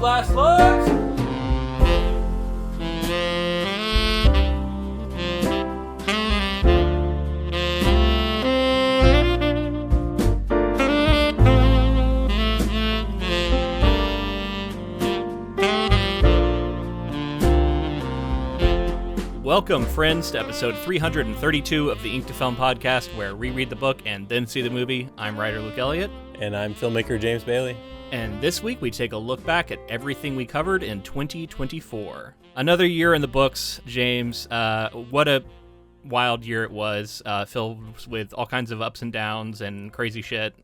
last looks. Welcome, friends, to episode 332 of the Ink to Film podcast, where we read the book and then see the movie. I'm writer Luke Elliott. And I'm filmmaker James Bailey. And this week we take a look back at everything we covered in 2024. Another year in the books, James. What a wild year it was, filled with all kinds of ups and downs and crazy shit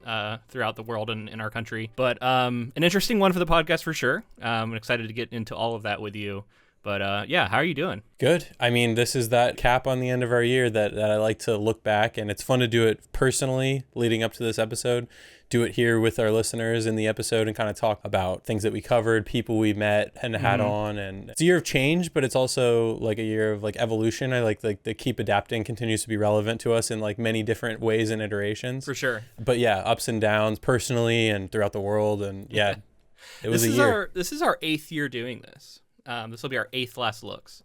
throughout the world and in our country. But an interesting one for the podcast for sure. I'm excited to get into all of that with you. But yeah, how are you doing? Good. I mean, this is that cap on the end of our year that I like to look back, and it's fun to do it personally leading up to this episode. Do it here with our listeners in the episode and kind of talk about things that we covered, people we met and had on. And it's a year of change, but it's also like a year of like evolution. I like the keep adapting continues to be relevant to us in like many different ways and iterations. For sure. But yeah, ups and downs personally and throughout the world. And yeah, it was a year. This is our 8th year doing this. This will be our 8th last looks.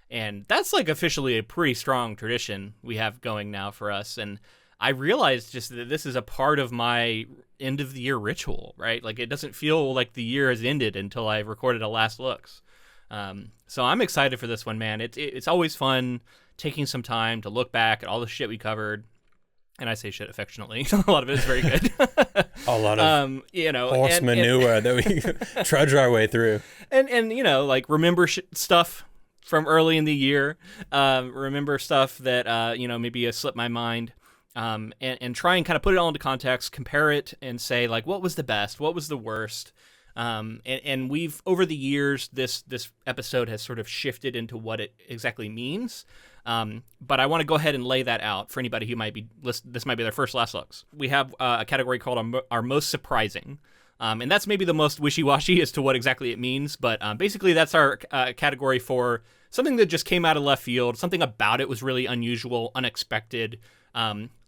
And that's like officially a pretty strong tradition we have going now for us. And I realized just that this is a part of my end of the year ritual, right? Like it doesn't feel like the year has ended until I've recorded a last looks. So I'm excited for this one, man. It's always fun taking some time to look back at all the shit we covered. And I say shit affectionately. A lot of it is very good. A lot of horse manure that we trudge our way through. And you know, like remember stuff from early in the year. Remember stuff that, maybe slipped my mind. And try and kind of put it all into context, compare it and say like, what was the best? What was the worst? And we've, over the years, this episode has sort of shifted into what it exactly means. But I want to go ahead and lay that out for anybody who might be this might be their first last looks. We have a category called our most surprising. And that's maybe the most wishy-washy as to what exactly it means. But basically that's our category for something that just came out of left field. Something about it was really unusual, unexpected.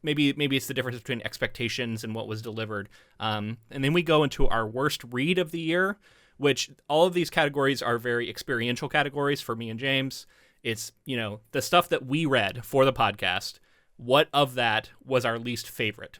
Maybe it's the difference between expectations and what was delivered. And then we go into our worst read of the year, which all of these categories are very experiential categories for me and James. It's, the stuff that we read for the podcast. What of that was our least favorite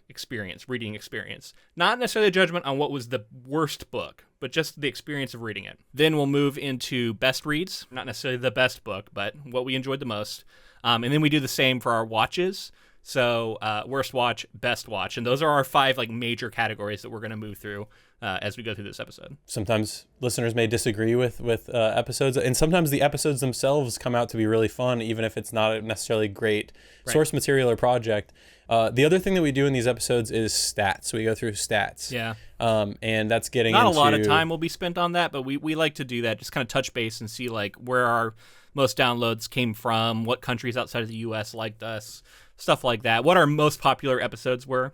reading experience? Not necessarily a judgment on what was the worst book, but just the experience of reading it. Then we'll move into best reads, not necessarily the best book, but what we enjoyed the most. And then we do the same for our watches. So worst watch, best watch. And those are our 5 like major categories that we're going to move through as we go through this episode. Sometimes listeners may disagree with episodes, and sometimes the episodes themselves come out to be really fun, even if it's not necessarily great source material or project. The other thing that we do in these episodes is stats. We go through stats. Yeah. And that's getting not into... a lot of time will be spent on that, but we like to do that, just kind of touch base and see like where our most downloads came from, what countries outside of the U.S. liked us, stuff like that. What our most popular episodes were.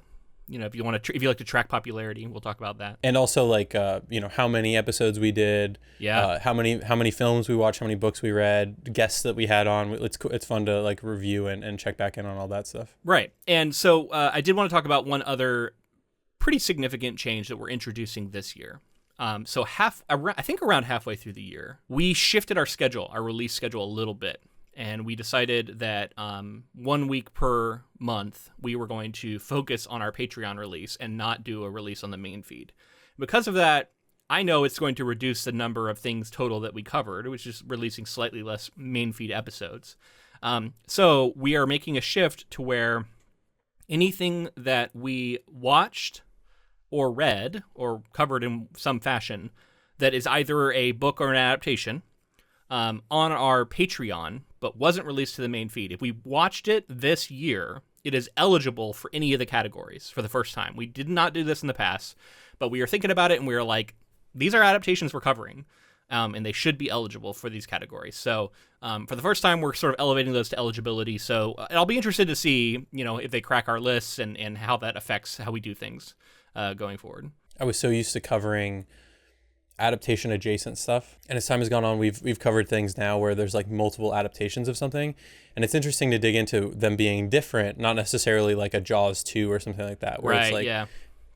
If you want to, if you like to track popularity, we'll talk about that. And also like, how many episodes we did, how many films we watched, how many books we read, guests that we had on. It's fun to like review and check back in on all that stuff. Right. And so I did want to talk about one other pretty significant change that we're introducing this year. So I think around halfway through the year, we shifted our release schedule a little bit. And we decided that 1 week per month, we were going to focus on our Patreon release and not do a release on the main feed. Because of that, I know it's going to reduce the number of things total that we covered, which is releasing slightly less main feed episodes. So we are making a shift to where anything that we watched or read or covered in some fashion that is either a book or an adaptation on our Patreon, but wasn't released to the main feed. If we watched it this year, it is eligible for any of the categories for the first time. We did not do this in the past, but we were thinking about it and we were like, these are adaptations we're covering, and they should be eligible for these categories. So for the first time, we're sort of elevating those to eligibility. So I'll be interested to see, if they crack our lists and how that affects how we do things going forward. I was so used to covering adaptation adjacent stuff, and as time has gone on, we've covered things now where there's like multiple adaptations of something, and it's interesting to dig into them being different, not necessarily like a Jaws 2 or something like that, where it's like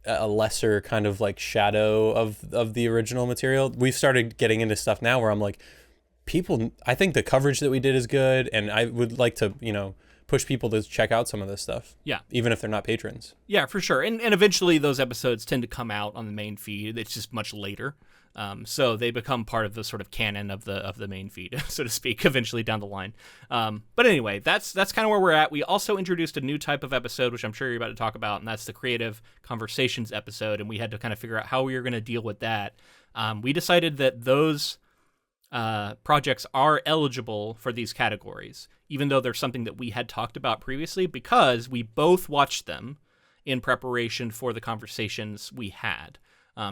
a lesser kind of like shadow of the original material. We've started getting into stuff now where I'm like, I think the coverage that we did is good, and I would like to, push people to check out some of this stuff. Yeah. Even if they're not patrons. Yeah, for sure. And eventually those episodes tend to come out on the main feed. It's just much later. So they become part of the sort of canon of the main feed, so to speak, eventually down the line. But anyway, that's kind of where we're at. We also introduced a new type of episode, which I'm sure you're about to talk about, and that's the creative conversations episode. And we had to kind of figure out how we were going to deal with that. We decided that those projects are eligible for these categories, even though there's something that we had talked about previously, because we both watched them in preparation for the conversations we had.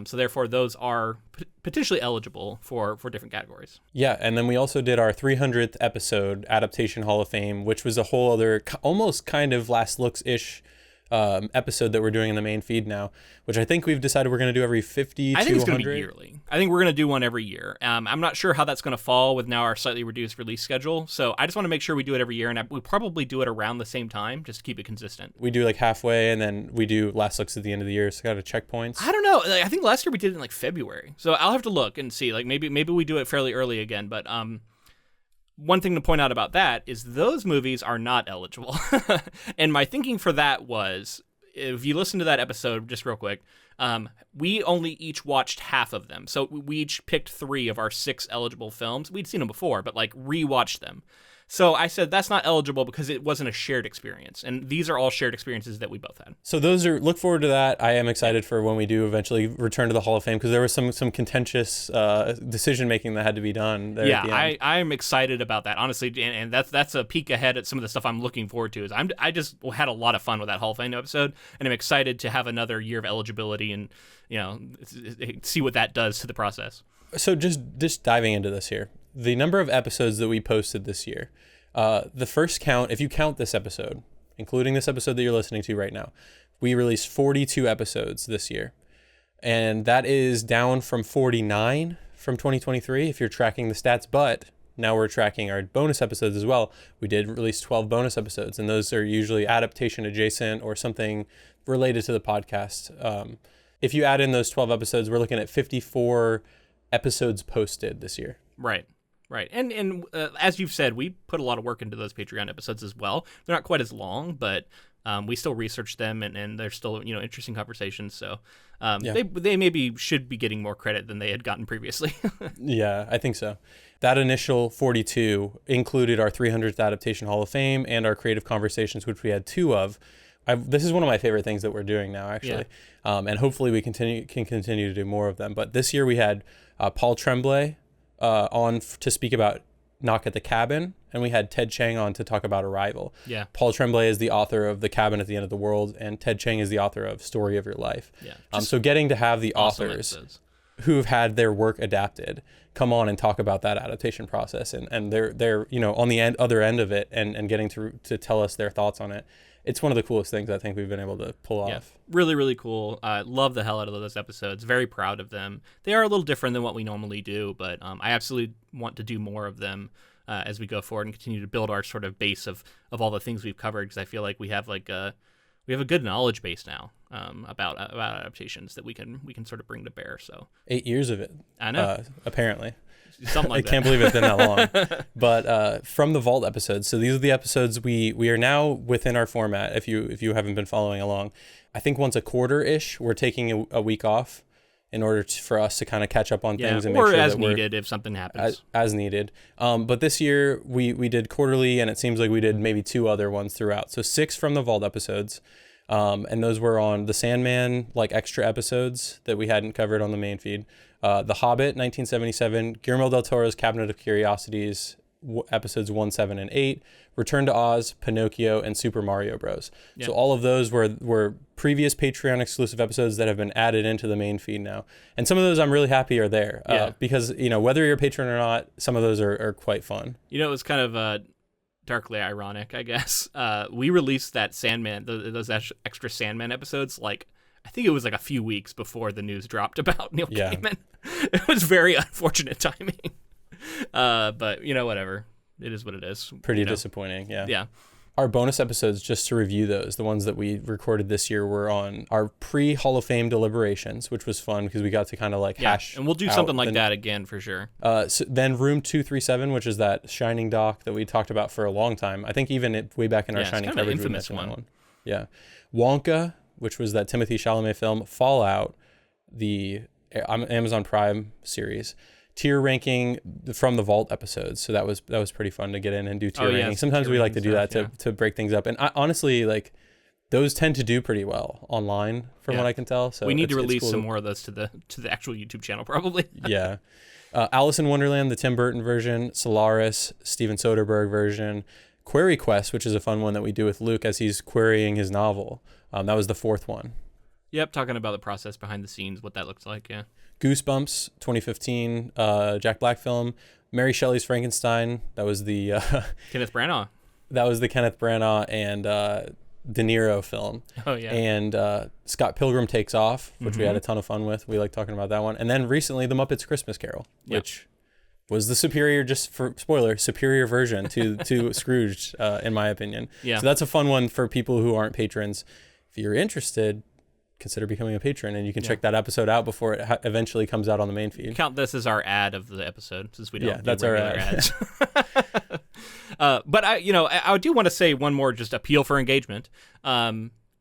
So therefore, those are potentially eligible for different categories. Yeah, and then we also did our 300th episode, Adaptation Hall of Fame, which was a whole other, almost kind of last looks-ish episode that we're doing in the main feed now, which I think we've decided we're going to do every 50 I think to it's going 100. to be yearly. I think we're going to do one every year. I'm not sure how that's going to fall with now our slightly reduced release schedule. So I just want to make sure we do it every year, and we probably do it around the same time just to keep it consistent. We do like halfway, and then we do last looks at the end of the year, so kind of checkpoints. I don't know. I think last year we did it in like February. So I'll have to look and see. Like maybe we do it fairly early again, but one thing to point out about that is those movies are not eligible. And my thinking for that was, if you listen to that episode, just real quick, we only each watched half of them. So we each picked 3 of our 6 eligible films. We'd seen them before, but like rewatched them. So I said that's not eligible because it wasn't a shared experience. And these are all shared experiences that we both had. So look forward to that. I am excited for when we do eventually return to the Hall of Fame, because there was some contentious decision making that had to be done there at the end. I'm excited about that, honestly, and that's a peek ahead at some of the stuff I'm looking forward to. I just had a lot of fun with that Hall of Fame episode, and I'm excited to have another year of eligibility and see what that does to the process. So just diving into this here, the number of episodes that we posted this year, the first count, if you count this episode, including this episode that you're listening to right now, we released 42 episodes this year. And that is down from 49 from 2023, if you're tracking the stats. But now we're tracking our bonus episodes as well. We did release 12 bonus episodes, and those are usually adaptation adjacent or something related to the podcast. If you add in those 12 episodes, we're looking at 54 episodes posted this year. Right. And as you've said, we put a lot of work into those Patreon episodes as well. They're not quite as long, but we still research them, and they're still interesting conversations. So they maybe should be getting more credit than they had gotten previously. Yeah, I think so. That initial 42 included our 300th Adaptation Hall of Fame and our creative conversations, which we had 2 of. This is one of my favorite things that we're doing now, actually. Yeah. And hopefully we can continue to do more of them. But this year we had Paul Tremblay on to speak about Knock at the Cabin, and we had Ted Chiang on to talk about Arrival. Yeah. Paul Tremblay is the author of The Cabin at the End of the World, and Ted Chiang is the author of Story of Your Life. Yeah. So getting to have the authors who've had their work adapted come on and talk about that adaptation process, and they're on the other end of it, and getting to tell us their thoughts on it. It's one of the coolest things I think we've been able to pull off. Really, really cool. Love the hell out of those episodes. Very proud of them. They are a little different than what we normally do, but I absolutely want to do more of them as we go forward and continue to build our sort of base of all the things we've covered, because I feel like we have a good knowledge base now about adaptations that we can sort of bring to bear. So 8 years of it. I know. Apparently. Something like that. I can't believe it's been that long. But from the Vault episodes, so these are the episodes we are now within our format. If you haven't been following along, I think once a quarter-ish, we're taking a week off in order for us to kind of catch up on things and make sure as that we're needed if something happens. As needed. But this year we did quarterly, and it seems like we did maybe 2 other ones throughout. So 6 from the Vault episodes. And those were on the Sandman, like extra episodes that we hadn't covered on the main feed. The Hobbit, 1977, Guillermo del Toro's Cabinet of Curiosities, episodes 1, 7, and 8, Return to Oz, Pinocchio, and Super Mario Bros. Yeah. So all of those were previous Patreon exclusive episodes that have been added into the main feed now. And some of those I'm really happy are there because, whether you're a patron or not, some of those are quite fun. It was kind of darkly ironic, I guess. We released that Sandman, those extra Sandman episodes, I think it was a few weeks before the news dropped about Neil Gaiman. It was very unfortunate timing. But, whatever. It is what it is. Pretty disappointing, yeah. Yeah. Our bonus episodes, just to review those, the ones that we recorded this year were on our pre-Hall of Fame deliberations, which was fun because we got to kind of like hash. And we'll do something like that again for sure. So then Room 237, which is that Shining doc that we talked about for a long time. I think even way back in our Shining coverage, we mentioned that one. Yeah. Wonka, which was that Timothée Chalamet film. Fallout, the Amazon Prime series. Tier ranking from the Vault episodes, so that was pretty fun to get in and do tier ranking. Sometimes we like to do that to break things up, and honestly, like those tend to do pretty well online from what I can tell. So we need to release some more of those to the actual YouTube channel probably. Yeah. Alice in Wonderland, the Tim Burton version, Solaris, Steven Soderbergh version, Query Quest, which is a fun one that we do with Luke as he's querying his novel. That was the 4th one. Yep, talking about the process behind the scenes, what that looks like, yeah. Goosebumps, 2015, Jack Black film. Mary Shelley's Frankenstein, that was the... Kenneth Branagh. That was the Kenneth Branagh and De Niro film. Oh, yeah. And Scott Pilgrim Takes Off, which we had a ton of fun with. We like talking about that one. And then recently, The Muppets Christmas Carol, which was the superior, just for spoiler, superior version to Scrooge, in my opinion. Yeah. So that's a fun one for people who aren't patrons. If you're interested, consider becoming a patron, and you can check that episode out before it eventually comes out on the main feed. Count this as our ad of the episode, since we don't do that's our regular ads. But I do want to say one more just appeal for engagement.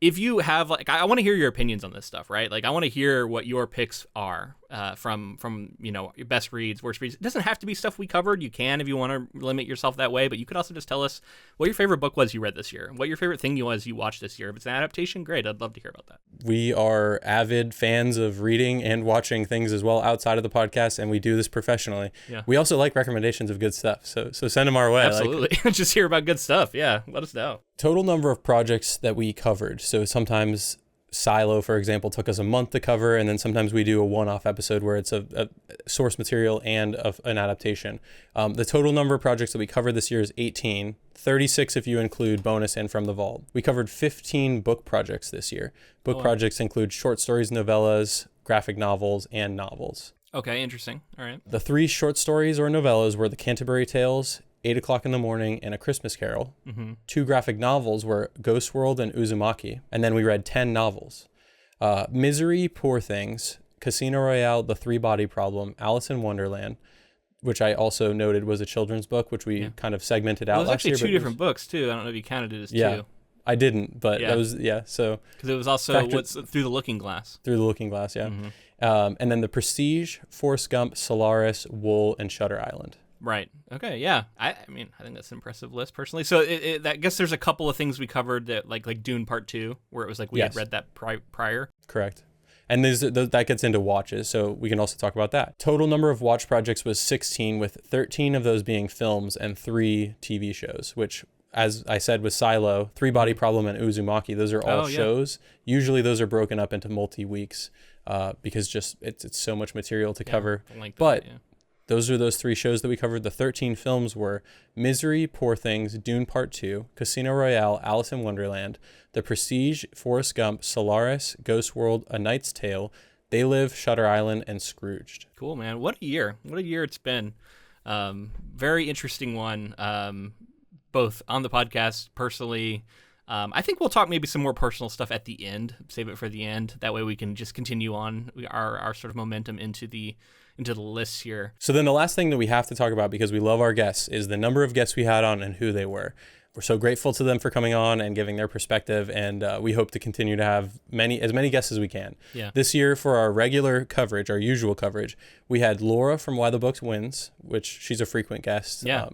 If you have I want to hear your opinions on this stuff, right? Like I want to hear what your picks are from your best reads, worst reads. It doesn't have to be stuff we covered. You can if you want to limit yourself that way, but you could also just tell us what your favorite book was you read this year, what your favorite thing was you watched this year. If it's an adaptation, great. I'd love to hear about that. We are avid fans of reading and watching things as well outside of the podcast, and we do this professionally. Yeah. We also like recommendations of good stuff, so send them our way. Absolutely. Just hear about good stuff. Yeah, let us know. Total number of projects that we covered. So sometimes Silo, for example, took us a month to cover, and then sometimes we do a one-off episode where it's a source material and an adaptation. The total number of projects that we covered this year is 18, 36 if you include bonus and from the vault. We covered 15 book projects this year. Book projects include short stories, novellas, graphic novels, and novels. Okay, interesting. All right. The 3 short stories or novellas were The Canterbury Tales, 8 O'Clock in the Morning, and A Christmas Carol. 2 graphic novels were Ghost World and Uzumaki. And then we read 10 novels. Misery, Poor Things, Casino Royale, The 3-Body Problem, Alice in Wonderland, which I also noted was a children's book, which we kind of segmented out last year. It was actually 2 different books, too. I don't know if you counted it as 2. I didn't, but that was, so... Because it was also Through the Looking Glass. Through the Looking Glass, yeah. And then The Prestige, Forrest Gump, Solaris, Wool, and Shutter Island. Right. Okay. Yeah. I mean, I think that's an impressive list personally. So I guess there's a couple of things we covered that like Dune Part 2, where it was like we had read that prior. Correct. And that gets into watches, so we can also talk about that. Total number of watch projects was 16, with 13 of those being films and 3 TV shows, which, as I said with Silo, 3-Body Problem and Uzumaki, those are all shows. Usually those are broken up into multi-weeks because just it's so much material to cover. Those are those 3 shows that we covered. The 13 films were Misery, Poor Things, Dune Part 2, Casino Royale, Alice in Wonderland, The Prestige, Forrest Gump, Solaris, Ghost World, A Knight's Tale, They Live, Shutter Island, and Scrooged. Cool, man. What a year. What a year it's been. Very interesting one, both on the podcast, personally. I think we'll talk maybe some more personal stuff at the end. Save it for the end. That way we can just continue on our sort of momentum into the lists here. So then the last thing that we have to talk about, because we love our guests, is the number of guests we had on and who they were. We're so grateful to them for coming on and giving their perspective, and we hope to continue to have as many guests as we can. Yeah. This year, for our regular coverage, our usual coverage, we had Laura from Why the Books Wins, which she's a frequent guest. Yeah.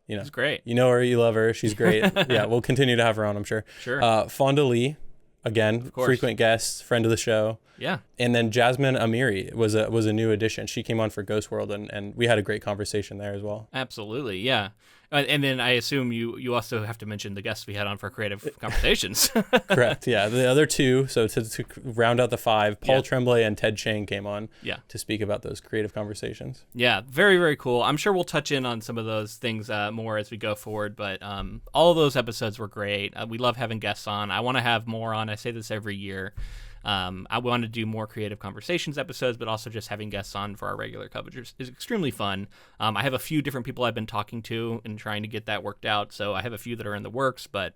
It's great. You know her, you love her. She's great. Yeah, we'll continue to have her on, I'm sure. Sure. Fonda Lee, again, frequent guest, friend of the show. Yeah. And then Jasmine Amiri was a new addition. She came on for Ghost World, and we had a great conversation there as well. Absolutely, yeah. And then I assume you also have to mention the guests we had on for Creative Conversations. Correct, yeah. The other 2, so to round out the 5, Paul Tremblay and Ted Chang came on to speak about those Creative Conversations. Yeah, very, very cool. I'm sure we'll touch in on some of those things more as we go forward, but all of those episodes were great. We love having guests on. I want to have more on. I say this every year. I want to do more Creative Conversations episodes, but also just having guests on for our regular coverage is extremely fun. I have a few different people I've been talking to and trying to get that worked out, so I have a few that are in the works, but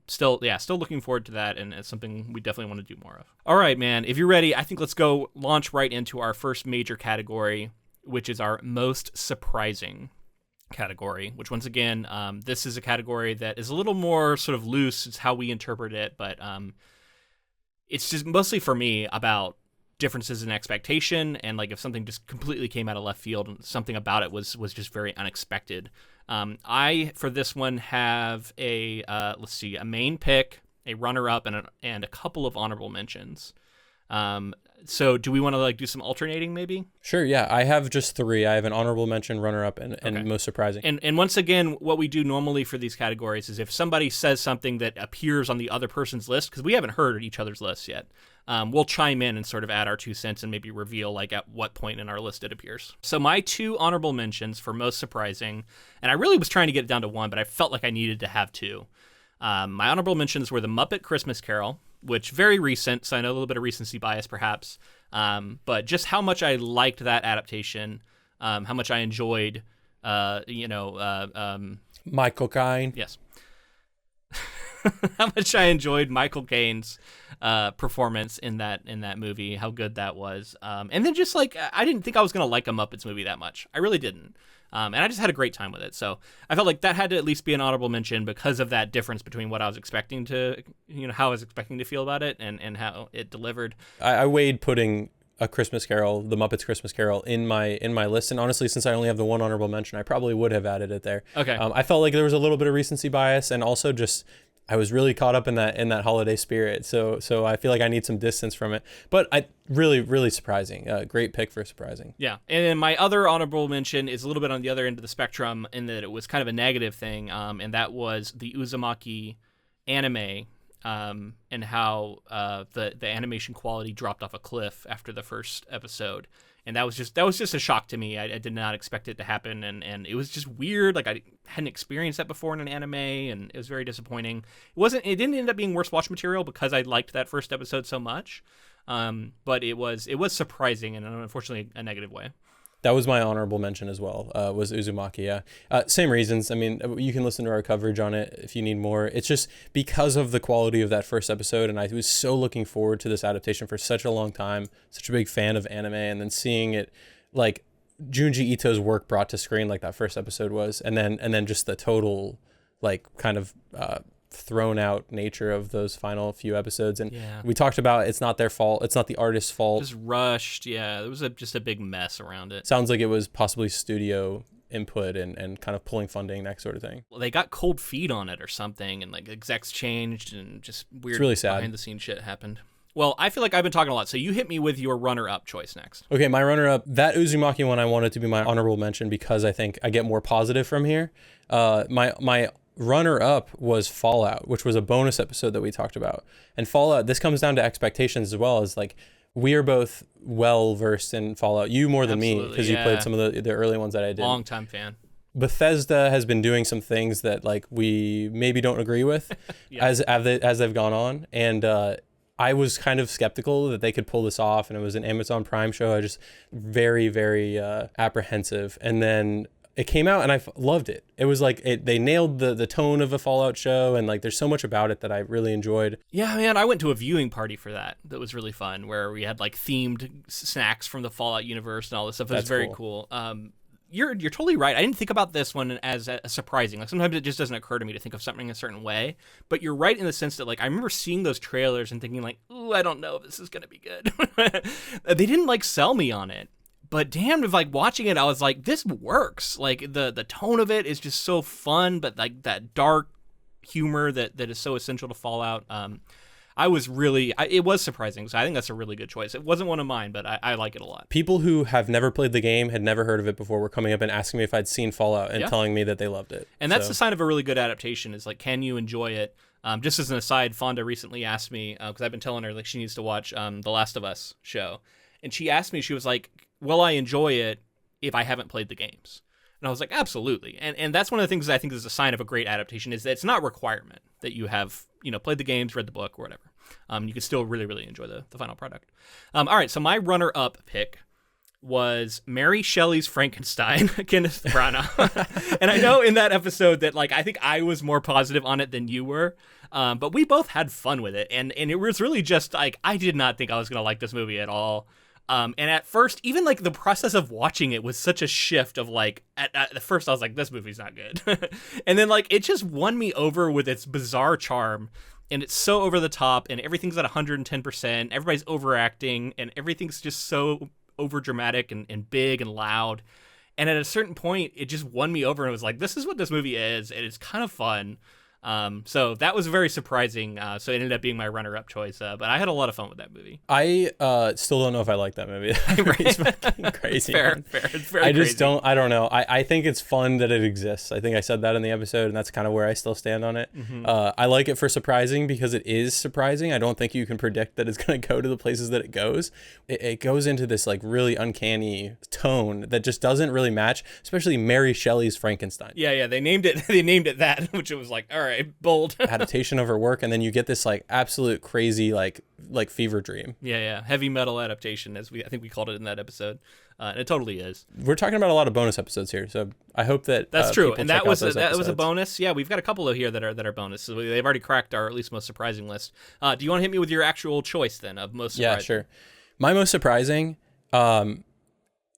Still looking forward to that, and it's something we definitely want to do more of. All right, man, if you're ready, I think let's go launch right into our first major category, which is our most surprising category, which once again, this is a category that is a little more sort of loose. It's how we interpret it, but it's just mostly for me about differences in expectation, and like if something just completely came out of left field and something about it was just very unexpected. I for this one have a main pick, a runner-up, and a couple of honorable mentions. So do we want to like do some alternating maybe? Sure, yeah. I have just 3. I have an honorable mention, runner-up, and most surprising. And once again, what we do normally for these categories is if somebody says something that appears on the other person's list, because we haven't heard each other's lists yet, we'll chime in and sort of add our 2 cents and maybe reveal like at what point in our list it appears. So my 2 honorable mentions for most surprising, and I really was trying to get it down to 1, but I felt like I needed to have 2. My honorable mentions were The Muppet Christmas Carol, which very recent, so I know a little bit of recency bias perhaps, but just how much I liked that adaptation, how much I enjoyed, Michael Caine. Yes. How much I enjoyed Michael Caine's performance in that movie, how good that was. And then just like, I didn't think I was going to like a Muppets movie that much. I really didn't. And I just had a great time with it. So I felt like that had to at least be an honorable mention because of that difference between what I was expecting to, how I was expecting to feel about it and how it delivered. I weighed putting A Christmas Carol, The Muppets Christmas Carol, in my list. And honestly, since I only have the 1 honorable mention, I probably would have added it there. Okay. I felt like there was a little bit of recency bias, and also just I was really caught up in that holiday spirit. So I feel like I need some distance from it. But I really surprising. Great pick for surprising. Yeah. And my other honorable mention is a little bit on the other end of the spectrum in that it was kind of a negative thing, and that was the Uzumaki anime, and how the animation quality dropped off a cliff after the first episode. And that was just a shock to me. I did not expect it to happen, and it was just weird. Like I hadn't experienced that before in an anime, and it was very disappointing. It didn't end up being worst watch material because I liked that first episode so much, but it was surprising in unfortunately a negative way. That was my honorable mention as well, was Uzumaki, yeah. Same reasons. I mean, you can listen to our coverage on it if you need more. It's just because of the quality of that first episode, and I was so looking forward to this adaptation for such a long time, such a big fan of anime, and then seeing it, like, Junji Ito's work brought to screen like that first episode was, and then just the total, like, kind of thrown out nature of those final few episodes. And we talked about it's not their fault, it's not the artist's fault, just rushed. There was just a big mess around it. Sounds like it was possibly studio input and kind of pulling funding, that sort of thing. Well, they got cold feet on it or something, and like execs changed and just weird, really sad behind the scenes shit happened. Well, I feel like I've been talking a lot, so you hit me with your runner-up choice next. Okay, my runner-up, that Uzumaki one I wanted to be my honorable mention because I think I get more positive from here. My runner-up was Fallout, which was a bonus episode that we talked about. And Fallout, this comes down to expectations as well, as like we are both well-versed in Fallout. You more than me, because you played some of the early ones that I did. Long-time fan. Bethesda has been doing some things that like we maybe don't agree with as they've gone on. And I was kind of skeptical that they could pull this off, and it was an Amazon Prime show. I just very apprehensive. And then it came out and I loved it. It was like they nailed the tone of a Fallout show, and like there's so much about it that I really enjoyed. Yeah, man, I went to a viewing party for that. That was really fun, where we had like themed snacks from the Fallout universe and all this stuff. It was very cool. You're totally right. I didn't think about this one as a surprising. Like sometimes it just doesn't occur to me to think of something a certain way. But you're right in the sense that like I remember seeing those trailers and thinking like, ooh, I don't know if this is gonna be good. They didn't like sell me on it. But damned if like watching it, I was like, this works. Like the tone of it is just so fun, but like that dark humor that is so essential to Fallout. It was surprising. So I think that's a really good choice. It wasn't one of mine, but I like it a lot. People who have never played the game, had never heard of it before, were coming up and asking me if I'd seen Fallout and telling me that they loved it. And that's the sign of a really good adaptation is like, can you enjoy it? Just as an aside, Fonda recently asked me, because I've been telling her like she needs to watch The Last of Us show. And she asked me, she was like, will I enjoy it if I haven't played the games? And I was like, absolutely. And that's one of the things that I think is a sign of a great adaptation is that it's not a requirement that you have, played the games, read the book, or whatever. You can still really, really enjoy the final product. All right, so my runner-up pick was Mary Shelley's Frankenstein, Kenneth Branagh. And I know in that episode that, like, I think I was more positive on it than you were, but we both had fun with it. And it was really just, like, I did not think I was going to like this movie at all. And at first, even, like, the process of watching it was such a shift of, like, at first I was like, this movie's not good. And then, like, it just won me over with its bizarre charm. And it's so over the top, and everything's at 110%. Everybody's overacting, and everything's just so over dramatic and big and loud. And at a certain point, it just won me over, and it was like, this is what this movie is, and it's kind of fun. So that was very surprising. So it ended up being my runner-up choice. But I had a lot of fun with that movie. I still don't know if I like that movie. It's fucking crazy. Fair. It's very I just crazy. I don't know. I think it's fun that it exists. I think I said that in the episode, and that's kind of where I still stand on it. Mm-hmm. I like it for surprising because it is surprising. I don't think you can predict that it's going to go to the places that it goes. It goes into this like really uncanny tone that just doesn't really match, especially Mary Shelley's Frankenstein. Yeah. They named it that, which it was like, all right, bold. Adaptation of her work, and then you get this like absolute crazy like fever dream. Yeah. Heavy metal adaptation, I think we called it in that episode. And it totally is. We're talking about a lot of bonus episodes here, so I hope that that's true. people And check that was out those a episodes. bonus. Yeah, we've got a couple of here that are bonus. So they've already cracked our at least most surprising list. Do you want to hit me with your actual choice then of most surprising? Yeah, sure. My most surprising, and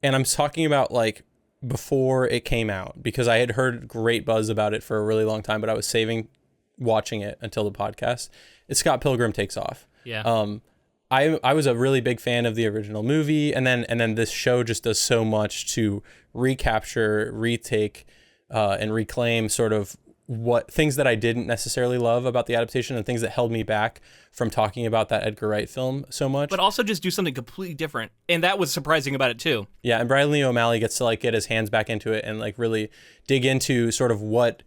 I'm talking about like before it came out, because I had heard great buzz about it for a really long time, but I was saving watching it until the podcast. It's Scott Pilgrim Takes Off. Yeah. I was a really big fan of the original movie, and then this show just does so much to recapture, retake, and reclaim sort of what things that I didn't necessarily love about the adaptation and things that held me back from talking about that Edgar Wright film so much. But also just do something completely different. And that was surprising about it too. Yeah, and Brian Lee O'Malley gets to like get his hands back into it and like really dig into sort of what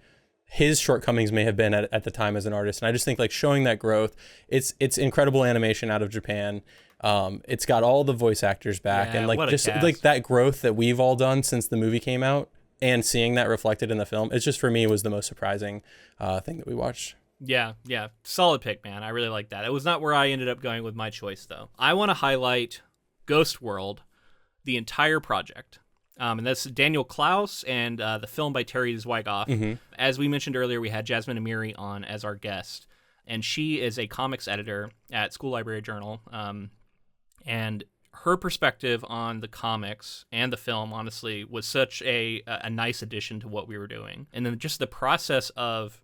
his shortcomings may have been at the time as an artist. And I just think like showing that growth, it's incredible animation out of Japan. It's got all the voice actors back, Yeah, and like what a just cast. like that growth that we've all done since the movie came out, and seeing that reflected in the film, it's just for me was the most surprising thing that we watched. Yeah. Solid pick, man. I really like that. It was not where I ended up going with my choice, though. I want to highlight Ghost World, the entire project. And that's Daniel Klaus and the film by Terry Zwigoff. Mm-hmm. As we mentioned earlier, we had Jasmine Amiri on as our guest. And she is a comics editor at School Library Journal. And her perspective on the comics and the film, honestly, was such a nice addition to what we were doing. And then just the process of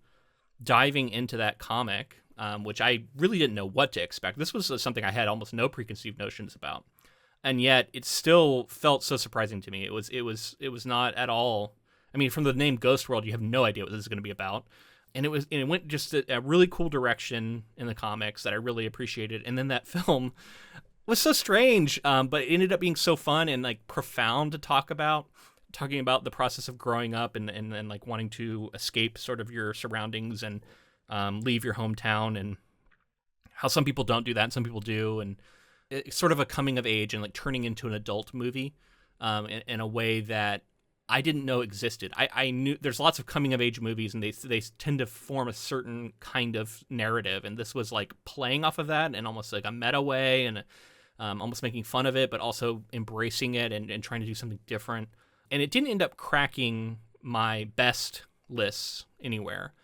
diving into that comic, which I really didn't know what to expect. This was something I had almost no preconceived notions about. And yet it still felt so surprising to me. It was not at all. I mean, from the name Ghost World, you have no idea what this is going to be about. And it went just a really cool direction in the comics that I really appreciated. And then that film was so strange, but it ended up being so fun and like profound to talk about. Talking about the process of growing up and like wanting to escape sort of your surroundings and leave your hometown, and how some people don't do that and some people do, and it's sort of a coming of age and like turning into an adult movie in a way that I didn't know existed. I knew there's lots of coming of age movies, and they tend to form a certain kind of narrative, and this was like playing off of that in almost like a meta way, and almost making fun of it, but also embracing it and trying to do something different. And it didn't end up cracking my best lists anywhere.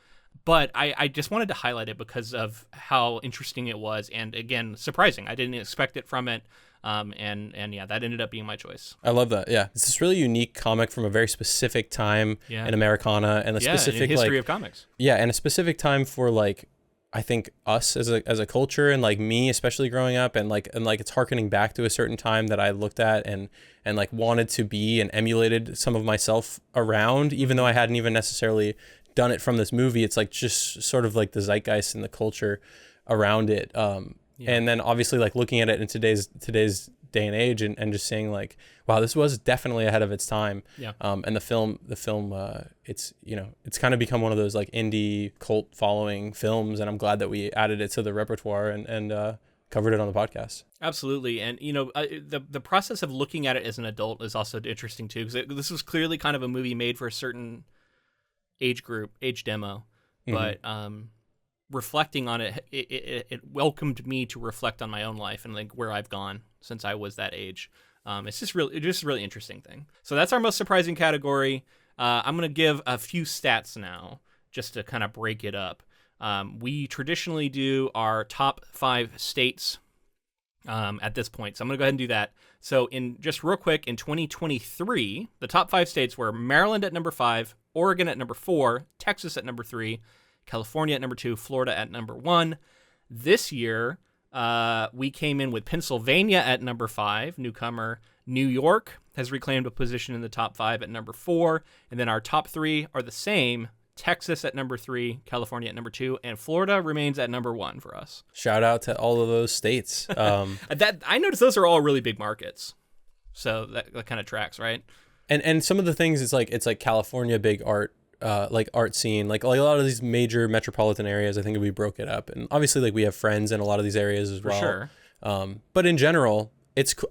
But I just wanted to highlight it because of how interesting it was. And again, surprising. I didn't expect it from it. And yeah, that ended up being my choice. I love that. Yeah. It's this really unique comic from a very specific time in Americana, and a specific in history like, of comics. Yeah, and a specific time for like, I think us as a culture, and like me especially growing up, and like it's harkening back to a certain time that I looked at and like wanted to be and emulated some of myself around, even though I hadn't even necessarily done it from this movie. It's like just sort of like the zeitgeist and the culture around it. And then obviously like looking at it in today's day and age, and just saying like, wow, this was definitely ahead of its time. Yeah. And the film, it's, you know, it's kind of become one of those like indie cult following films, and I'm glad that we added it to the repertoire and covered it on the podcast. Absolutely. And, you know, the process of looking at it as an adult is also interesting too, because this was clearly kind of a movie made for a certain age group, age demo, but reflecting on it welcomed me to reflect on my own life and like where I've gone since I was that age. It's just a really interesting thing. So that's our most surprising category. I'm going to give a few stats now just to kind of break it up. We traditionally do our top 5 states at this point. So I'm going to go ahead and do that. So in just real quick, in 2023, the top 5 states were Maryland at number 5, Oregon at number 4, Texas at number 3, California at number 2, Florida at number 1. This year, we came in with Pennsylvania at number 5, newcomer. New York has reclaimed a position in the top 5 at number 4. And then our top 3 are the same. Texas at number 3, California at number 2, and Florida remains at number 1 for us. Shout out to all of those states. That I noticed those are all really big markets. So that kind of tracks, right? And some of the things it's like California, big art, like art scene, like a lot of these major metropolitan areas. I think we broke it up, and obviously like we have friends in a lot of these areas as well. For sure. But in general,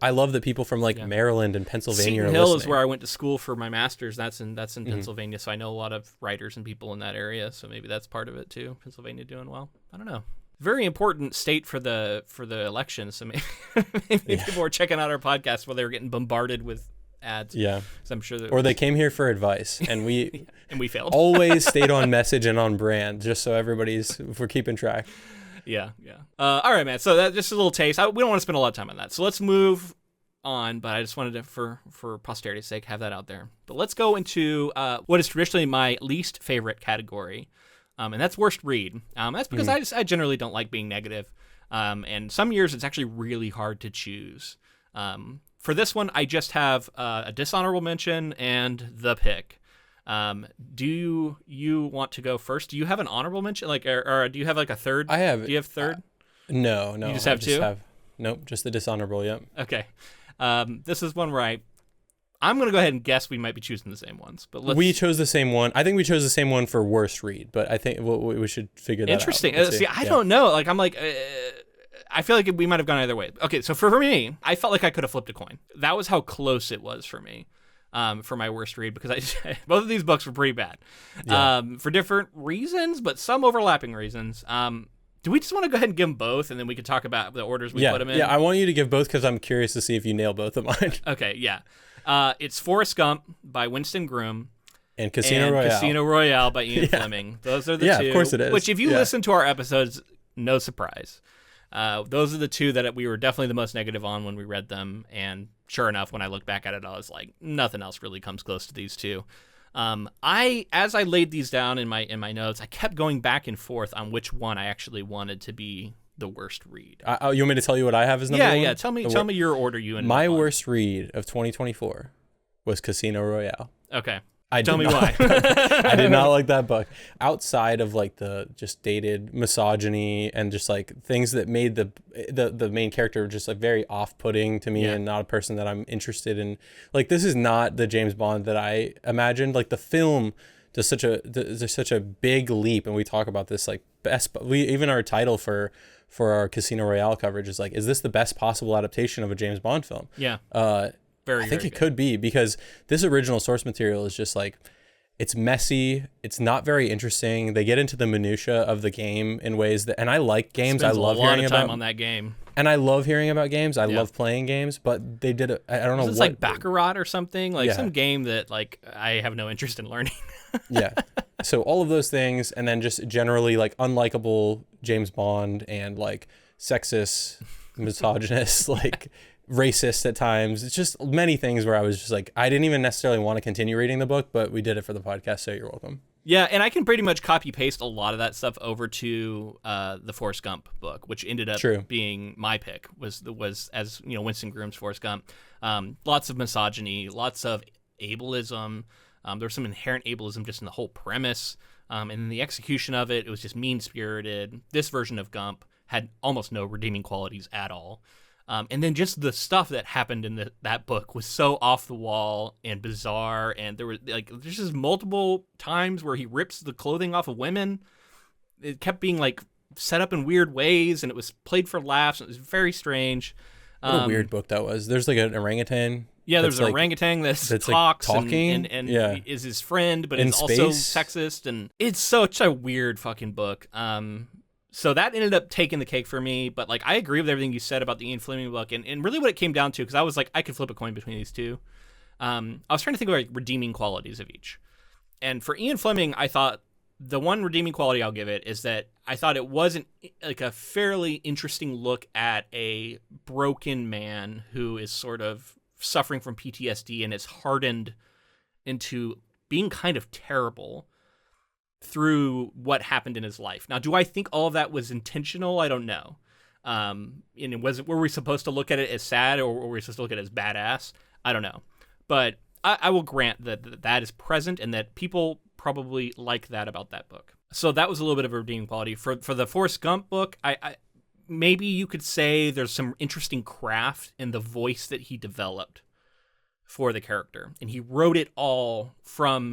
I love that people from Maryland and Pennsylvania Seton are Hill listening. is where I went to school for my master's. That's in Pennsylvania, so I know a lot of writers and people in that area. So maybe that's part of it too. Pennsylvania doing well. I don't know. Very important state for the election. So maybe people were checking out our podcast while they were getting bombarded with ads. Yeah, so I'm sure or they came here for advice, and we and we failed. Always stayed on message and on brand, just so if we're keeping track. Yeah. All right, man. So that's just a little taste. We don't want to spend a lot of time on that. So let's move on, but I just wanted to, for posterity's sake, have that out there. But let's go into what is traditionally my least favorite category, and that's worst read. That's because I generally don't like being negative, and some years it's actually really hard to choose. For this one, I just have a dishonorable mention and the pick. Do you want to go first? Do you have an honorable mention, or do you have like a third? I have. Do you have third? No. You just have two? Nope, just the dishonorable. Yep. Okay. This is one where I'm going to go ahead and guess we might be choosing the same ones, but we chose the same one. I think we chose the same one for worst read, but I think we should figure that out. Interesting. See, I don't know. Like, I'm like, I feel like we might have gone either way. Okay, so for me, I felt like I could have flipped a coin. That was how close it was for me. For my worst read, because both of these books were pretty bad, for different reasons, but some overlapping reasons. Do we just want to go ahead and give them both, and then we can talk about the orders we put them in? Yeah, I want you to give both because I'm curious to see if you nail both of mine. Okay, yeah. It's Forrest Gump by Winston Groom. And Casino Royale by Ian Fleming. Those are the two. Yeah, of course it is. Which, if you listen to our episodes, no surprise. Those are the two that we were definitely the most negative on when we read them, and sure enough, when I look back at it, I was like, nothing else really comes close to these two. As I laid these down in my notes, I kept going back and forth on which one I actually wanted to be the worst read. You want me to tell you what I have as number one? Yeah. Tell me your order. My worst read of 2024 was Casino Royale. Okay. Tell me why. I did not like that book. Outside of like the just dated misogyny and just like things that made the main character just like very off-putting to me and not a person that I'm interested in. Like, this is not the James Bond that I imagined. Like, the film does such a big leap, and we talk about this like even our title for our Casino Royale coverage is like, is this the best possible adaptation of a James Bond film? Yeah. I think it could be, because this original source material is just like, it's messy. It's not very interesting. They get into the minutia of the game in ways that, and I like games. I love hearing about on that game. And I love hearing about games. I love playing games, but they did it. I don't know. It's like Baccarat or something, like some game that like I have no interest in learning. Yeah. So all of those things, and then just generally like unlikable James Bond and like sexist, misogynist, like racist at times. It's just many things where I was just like, I didn't even necessarily want to continue reading the book, but we did it for the podcast, so you're welcome. Yeah, and I can pretty much copy paste a lot of that stuff over to the Forrest Gump book, which ended up being my pick. Was as you know, Winston Groom's Forrest Gump. Lots of misogyny, lots of ableism. There's some inherent ableism just in the whole premise, and in the execution of it, it was just mean spirited. This version of Gump had almost no redeeming qualities at all. And then just the stuff that happened in that book was so off the wall and bizarre. And there's just multiple times where he rips the clothing off of women. It kept being like set up in weird ways, and it was played for laughs. And it was very strange. What a weird book that was. There's like an orangutan. Yeah, there's an orangutan that talks like talking and is his friend, but in is also sexist. And it's such a weird fucking book. So that ended up taking the cake for me, but like I agree with everything you said about the Ian Fleming book, and really what it came down to, because I was like, I could flip a coin between these two. I was trying to think of like redeeming qualities of each. And for Ian Fleming, I thought the one redeeming quality I'll give it is that I thought it wasn't like a fairly interesting look at a broken man who is sort of suffering from PTSD and is hardened into being kind of terrible through what happened in his life. Now, do I think all of that was intentional? I don't know. And were we supposed to look at it as sad, or were we supposed to look at it as badass? I don't know. But I will grant that is present, and that people probably like that about that book. So that was a little bit of a redeeming quality. For the Forrest Gump book, I maybe you could say there's some interesting craft in the voice that he developed for the character. And he wrote it all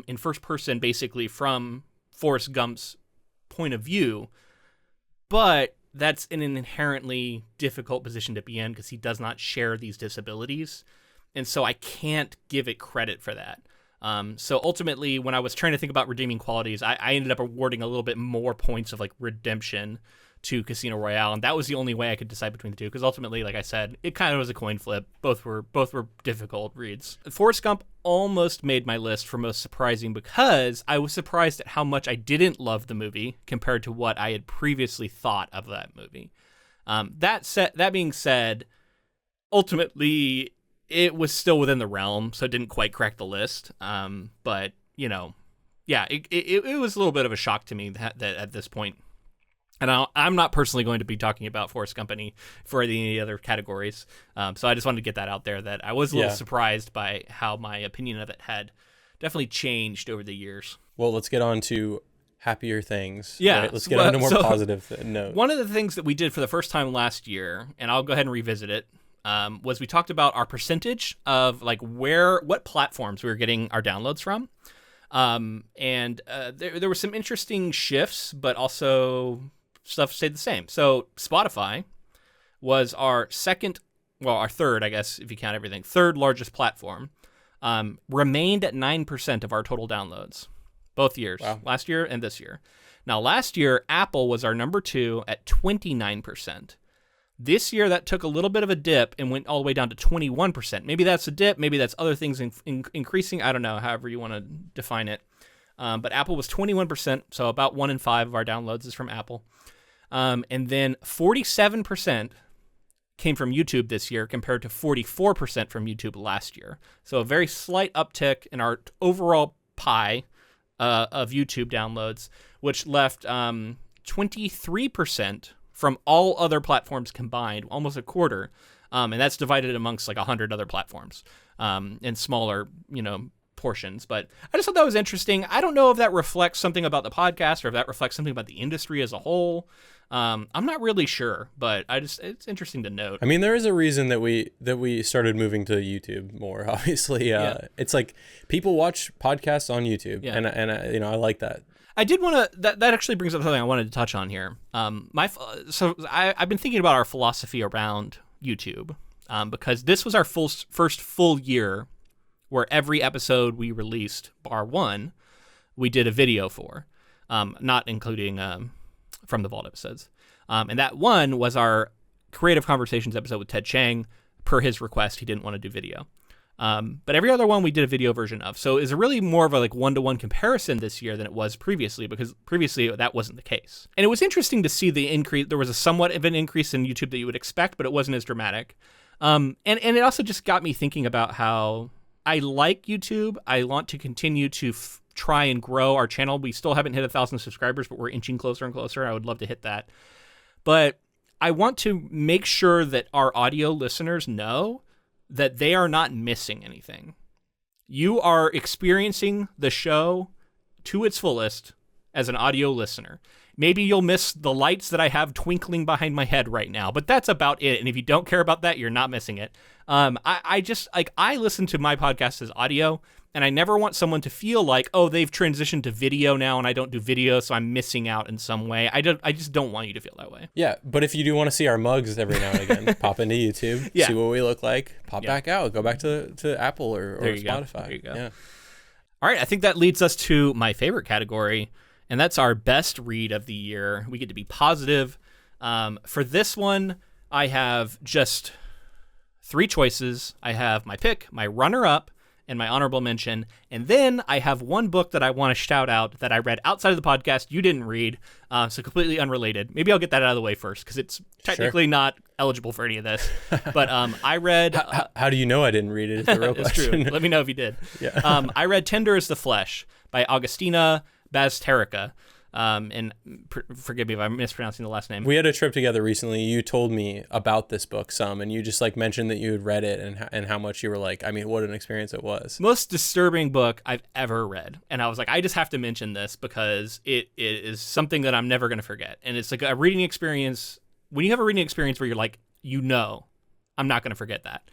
in first person, basically from Forrest Gump's point of view, but that's an inherently difficult position to be in because he does not share these disabilities, and so I can't give it credit for that. So ultimately, when I was trying to think about redeeming qualities, I ended up awarding a little bit more points of like redemption to Casino Royale, and that was the only way I could decide between the two, because ultimately, like I said, it kind of was a coin flip. Both were difficult reads. Forrest Gump almost made my list for most surprising, because I was surprised at how much I didn't love the movie compared to what I had previously thought of that movie. That being said, ultimately it was still within the realm, so it didn't quite crack the list. But you know, yeah, it was a little bit of a shock to me that at this point. And I'm not personally going to be talking about Forrest Gump for any other categories. So I just wanted to get that out there, that I was a little surprised by how my opinion of it had definitely changed over the years. Well, let's get on to happier things. Yeah. Right? Let's get on to more positive note. One of the things that we did for the first time last year, and I'll go ahead and revisit it, was we talked about our percentage of like what platforms we were getting our downloads from. And there were some interesting shifts, but also stuff stayed the same. So Spotify was our third, I guess, if you count everything, third largest platform, remained at 9% of our total downloads, both years, last year and this year. Now, last year, Apple was our number 2 at 29%. This year, that took a little bit of a dip and went all the way down to 21%. Maybe that's a dip. Maybe that's other things increasing. I don't know, however you want to define it. But Apple was 21%, so about 1 in 5 of our downloads is from Apple. And then 47% came from YouTube this year compared to 44% from YouTube last year. So a very slight uptick in our overall pie of YouTube downloads, which left 23% from all other platforms combined, almost a quarter. And that's divided amongst like 100 other platforms in smaller, portions. But I just thought that was interesting. I don't know if that reflects something about the podcast or if that reflects something about the industry as a whole. I'm not really sure, but it's interesting to note. I mean, there is a reason that we started moving to YouTube more. Obviously, it's like people watch podcasts on YouTube, and I like that. I did want to. That actually brings up something I wanted to touch on here. I've been thinking about our philosophy around YouTube, because this was our first full year where every episode we released, bar one, we did a video for, not including From the Vault episodes. And that one was our Creative Conversations episode with Ted Chiang. Per his request, he didn't want to do video. But every other one we did a video version of. So it's really more of a like one-to-one comparison this year than it was previously, because previously that wasn't the case. And it was interesting to see the increase. There was a somewhat of an increase in YouTube that you would expect, but it wasn't as dramatic. And it also just got me thinking about how I like YouTube. I want to continue to try and grow our channel. We still haven't hit 1,000 subscribers, but we're inching closer and closer. I would love to hit that. But I want to make sure that our audio listeners know that they are not missing anything. You are experiencing the show to its fullest as an audio listener. Maybe you'll miss the lights that I have twinkling behind my head right now, but that's about it. And if you don't care about that, you're not missing it. I listen to my podcast as audio, and I never want someone to feel like, oh, they've transitioned to video now and I don't do video, so I'm missing out in some way. I just don't want you to feel that way. Yeah, but if you do want to see our mugs every now and again, pop into YouTube, see what we look like, pop back out, go back to Apple or Spotify. There you go. Yeah. All right, I think that leads us to my favorite category, and that's our best read of the year. We get to be positive. For this one, I have just 3 choices. I have my pick, my runner-up, and my honorable mention. And then I have one book that I want to shout out that I read outside of the podcast you didn't read, so completely unrelated. Maybe I'll get that out of the way first because it's technically not eligible for any of this. But I read... How do you know I didn't read it? It's the real question. True. Let me know if you did. Yeah. I read Tender as the Flesh by Augustina Bazterrica. And forgive me if I'm mispronouncing the last name. We had a trip together recently. You told me about this book some, and you just like mentioned that you had read it and how much you were like, I mean, what an experience it was. Most disturbing book I've ever read. And I was like, I just have to mention this because it is something that I'm never going to forget. And it's like a reading experience. When you have a reading experience where you're like, I'm not going to forget that.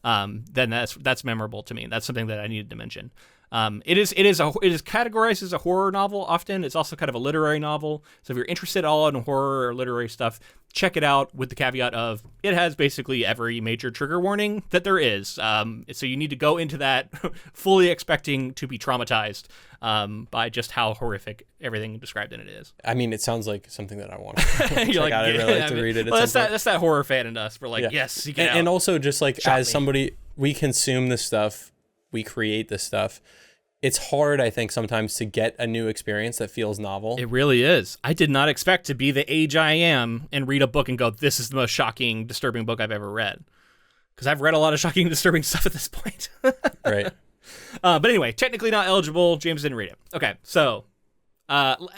Then that's memorable to me. That's something that I needed to mention. It is categorized as a horror novel often. It's also kind of a literary novel. So if you're interested at all in horror or literary stuff, check it out with the caveat of it has basically every major trigger warning that there is. So you need to go into that fully expecting to be traumatized by just how horrific everything described in it is. I mean, it sounds like something that I want to check like, out. I'd really like to read it. Well, that's that horror fan in us. We're like, yes, seek it out. And also just like somebody, we consume this stuff, we create this stuff. It's hard, I think, sometimes to get a new experience that feels novel. It really is. I did not expect to be the age I am and read a book and go, this is the most shocking, disturbing book I've ever read. Because I've read a lot of shocking, disturbing stuff at this point. Right. But anyway, technically not eligible. James didn't read it. Okay, so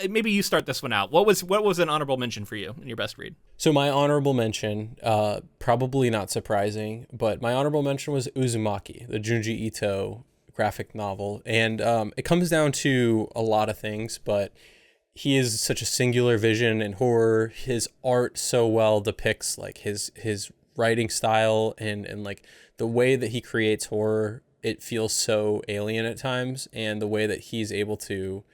maybe you start this one out. What was an honorable mention for you in your best read? So my honorable mention, probably not surprising, but my honorable mention was Uzumaki, the Junji Ito graphic novel. And it comes down to a lot of things, but he is such a singular vision in horror. His art so well depicts like his writing style and like the way that he creates horror. It feels so alien at times, and the way that he's able to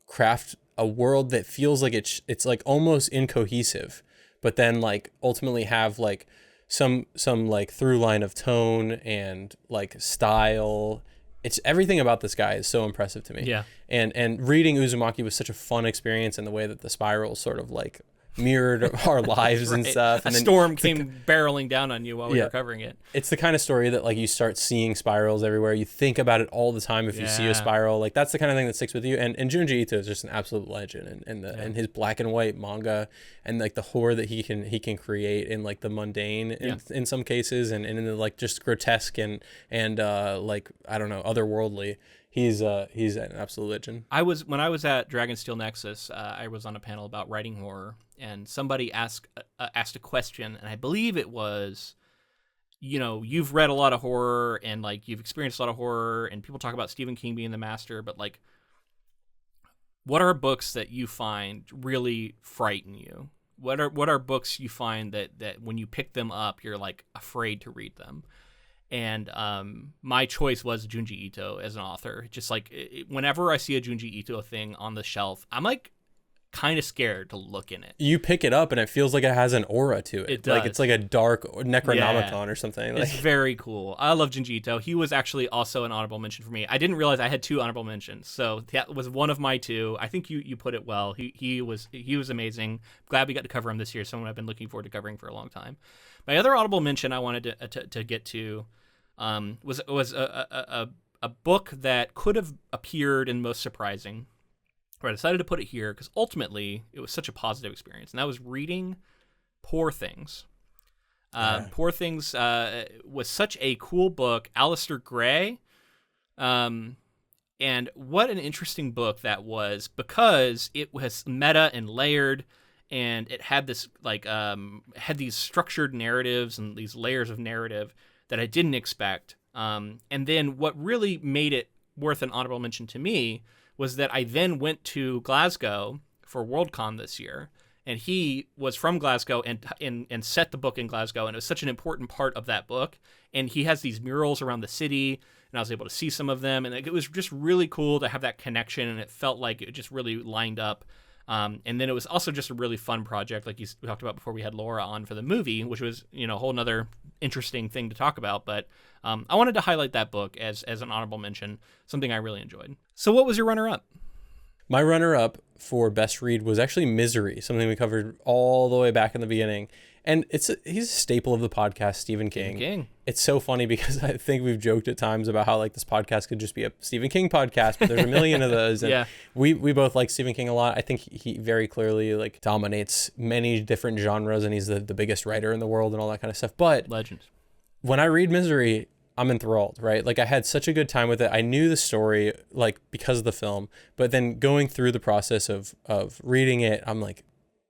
craft a world that feels like it's like almost incohesive, but then like ultimately have like some like through line of tone and like style. It's everything about this guy is so impressive to me. Yeah. And reading Uzumaki was such a fun experience in the way that the spirals sort of like mirrored our lives and stuff. And a storm came barreling down on you while we were covering it. It's the kind of story that like you start seeing spirals everywhere. You think about it all the time if you see a spiral. Like that's the kind of thing that sticks with you. And Junji Ito is just an absolute legend. And his black and white manga and like the horror that he can create in like the mundane in some cases and in the like just grotesque and like I don't know, otherworldly. He's an absolute legend. When I was at Dragonsteel Nexus, I was on a panel about writing horror, and somebody asked a question, and I believe it was, you've read a lot of horror and like you've experienced a lot of horror, and people talk about Stephen King being the master, but like, what are books that you find really frighten you? What are books you find that when you pick them up, you're like afraid to read them? And my choice was Junji Ito as an author. Just like whenever I see a Junji Ito thing on the shelf, I'm like kind of scared to look in it. You pick it up and it feels like it has an aura to it. It does. Like it's like a dark Necronomicon or something. It's very cool. I love Junji Ito. He was actually also an honorable mention for me. I didn't realize I had 2 honorable mentions, so that was one of my 2. I think you put it well. He was amazing. Glad we got to cover him this year. Someone I've been looking forward to covering for a long time. My other honorable mention I wanted to get to was a book that could have appeared in Most Surprising, but I decided to put it here because ultimately it was such a positive experience, and that was reading Poor Things. Poor Things was such a cool book. Alistair Gray, and what an interesting book that was, because it was meta and layered, and it had this had these structured narratives and these layers of narrative that I didn't expect. And then what really made it worth an honorable mention to me was that I then went to Glasgow for Worldcon this year, and he was from Glasgow and set the book in Glasgow, and it was such an important part of that book. And he has these murals around the city, and I was able to see some of them, and it was just really cool to have that connection, and it felt like it just really lined up. And then it was also just a really fun project, like we talked about before we had Laura on for the movie, which was a whole nother interesting thing to talk about. But I wanted to highlight that book as an honorable mention, something I really enjoyed. So what was your runner-up? My runner-up for best read was actually Misery, something we covered all the way back in the beginning. And he's a staple of the podcast, Stephen King. It's so funny because I think we've joked at times about how like this podcast could just be a Stephen King podcast, but there's a million of those. And yeah. we both like Stephen King a lot. I think he very clearly like dominates many different genres, and he's the biggest writer in the world and all that kind of stuff. But Legend. When I read Misery, I'm enthralled, right? Like I had such a good time with it. I knew the story like because of the film, but then going through the process of reading it, I'm like,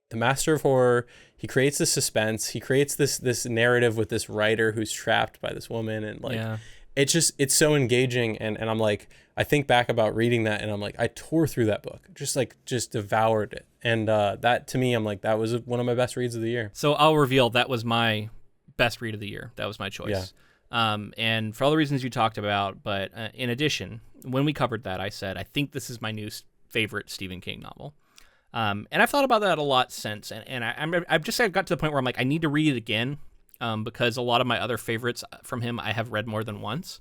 the master of horror, he creates this suspense, he creates this narrative with this writer who's trapped by this woman, and like it's so engaging, and I'm like, I think back about reading that and I'm like, I tore through that book, just devoured it. And that to me, I'm like, that was one of my best reads of the year. So I'll reveal that was my best read of the year. That was my choice. Yeah. And for all the reasons you talked about, but in addition, when we covered that, I said, I think this is my new favorite Stephen King novel. And I've thought about that a lot since, and I've just got to the point where I'm like, I need to read it again, because a lot of my other favorites from him I have read more than once.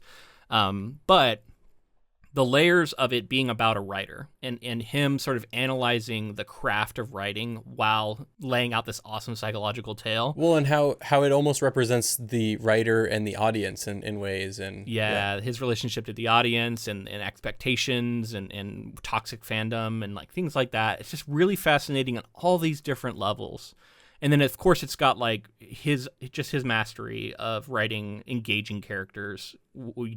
But the layers of it being about a writer and him sort of analyzing the craft of writing while laying out this awesome psychological tale. Well, and how it almost represents the writer and the audience in ways. And his relationship to the audience and expectations and toxic fandom and like things like that. It's just really fascinating on all these different levels. And then, of course, it's got like his mastery of writing engaging characters,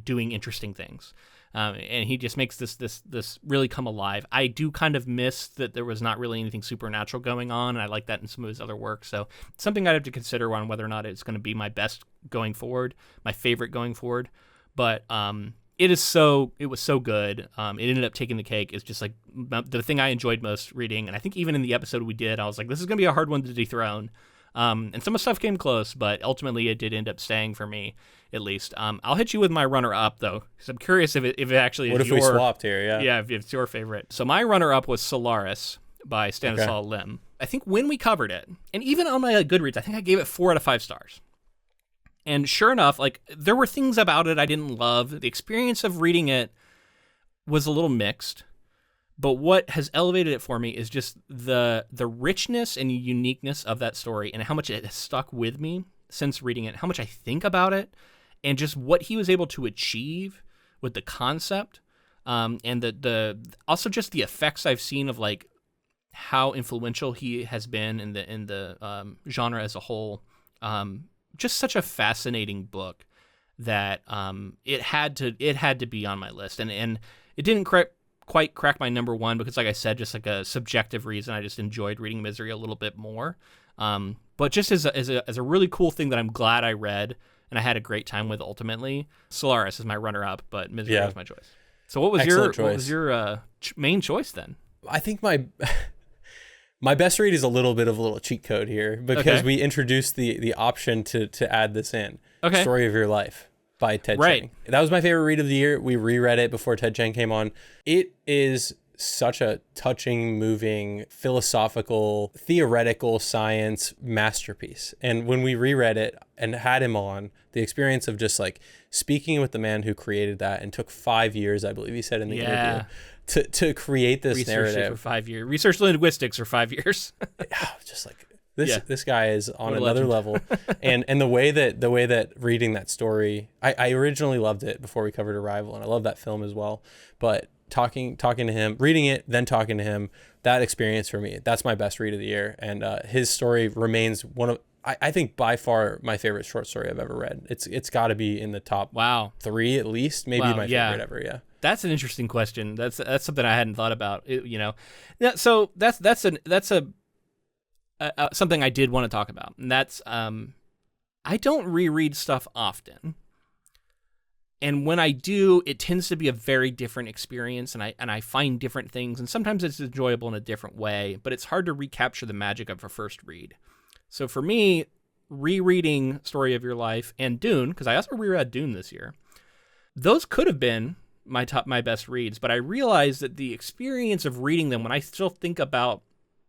doing interesting things. And he just makes this really come alive. I do kind of miss that there was not really anything supernatural going on, and I like that in some of his other work. So it's something I'd have to consider on whether or not it's going to be my best going forward, my favorite going forward. But it was so good. It ended up taking the cake. It's just like the thing I enjoyed most reading, and I think even in the episode we did, I was like, this is going to be a hard one to dethrone. And some of the stuff came close, but ultimately it did end up staying for me, at least. I'll hit you with my runner-up, though, because I'm curious if it actually what is if we swapped here, yeah? Yeah, if it's your favorite. So my runner-up was Solaris by Stanislaw Lem. I think when we covered it, and even on my Goodreads, I think I gave it 4 out of 5 stars. And sure enough, like there were things about it I didn't love. The experience of reading it was a little mixed. But what has elevated it for me is just the richness and uniqueness of that story and how much it has stuck with me since reading it, how much I think about it, and just what he was able to achieve with the concept, and the also just the effects I've seen of like how influential he has been in the genre as a whole. Just such a fascinating book that it had to be on my list, and it didn't quite crack my number one because, like I said, just like a subjective reason, I just enjoyed reading Misery a little bit more. But just as a really cool thing that I'm glad I read and I had a great time with ultimately, Solaris is my runner-up, but Misery was my choice. So what was your main choice then? I think my best read is a little cheat code here because we introduced the option to add this in. Okay. Story of Your Life by Ted Chiang. That was my favorite read of the year. We reread it before Ted Chiang came on. It is such a touching, moving, philosophical, theoretical science masterpiece. And when we reread it and had him on, the experience of just like speaking with the man who created that and took 5 years, I believe he said in the interview, to create this narrative. For 5 years. Research linguistics for 5 years. Just like this guy is on another level. and the way that reading that story, I originally loved it before we covered Arrival, and I love that film as well. But talking to him, reading it, then talking to him, that experience for me, that's my best read of the year. And his story remains one of, I think by far my favorite short story I've ever read. It's got to be in the top 3 at least, maybe my favorite ever. Yeah. That's an interesting question. That's something I hadn't thought about. So that's something I did want to talk about, and that's I don't reread stuff often, and when I do, it tends to be a very different experience, and I find different things, and sometimes it's enjoyable in a different way, but it's hard to recapture the magic of a first read. So for me, rereading Story of Your Life and Dune, because I also reread Dune this year, those could have been my best reads, but I realized that the experience of reading them, when I still think about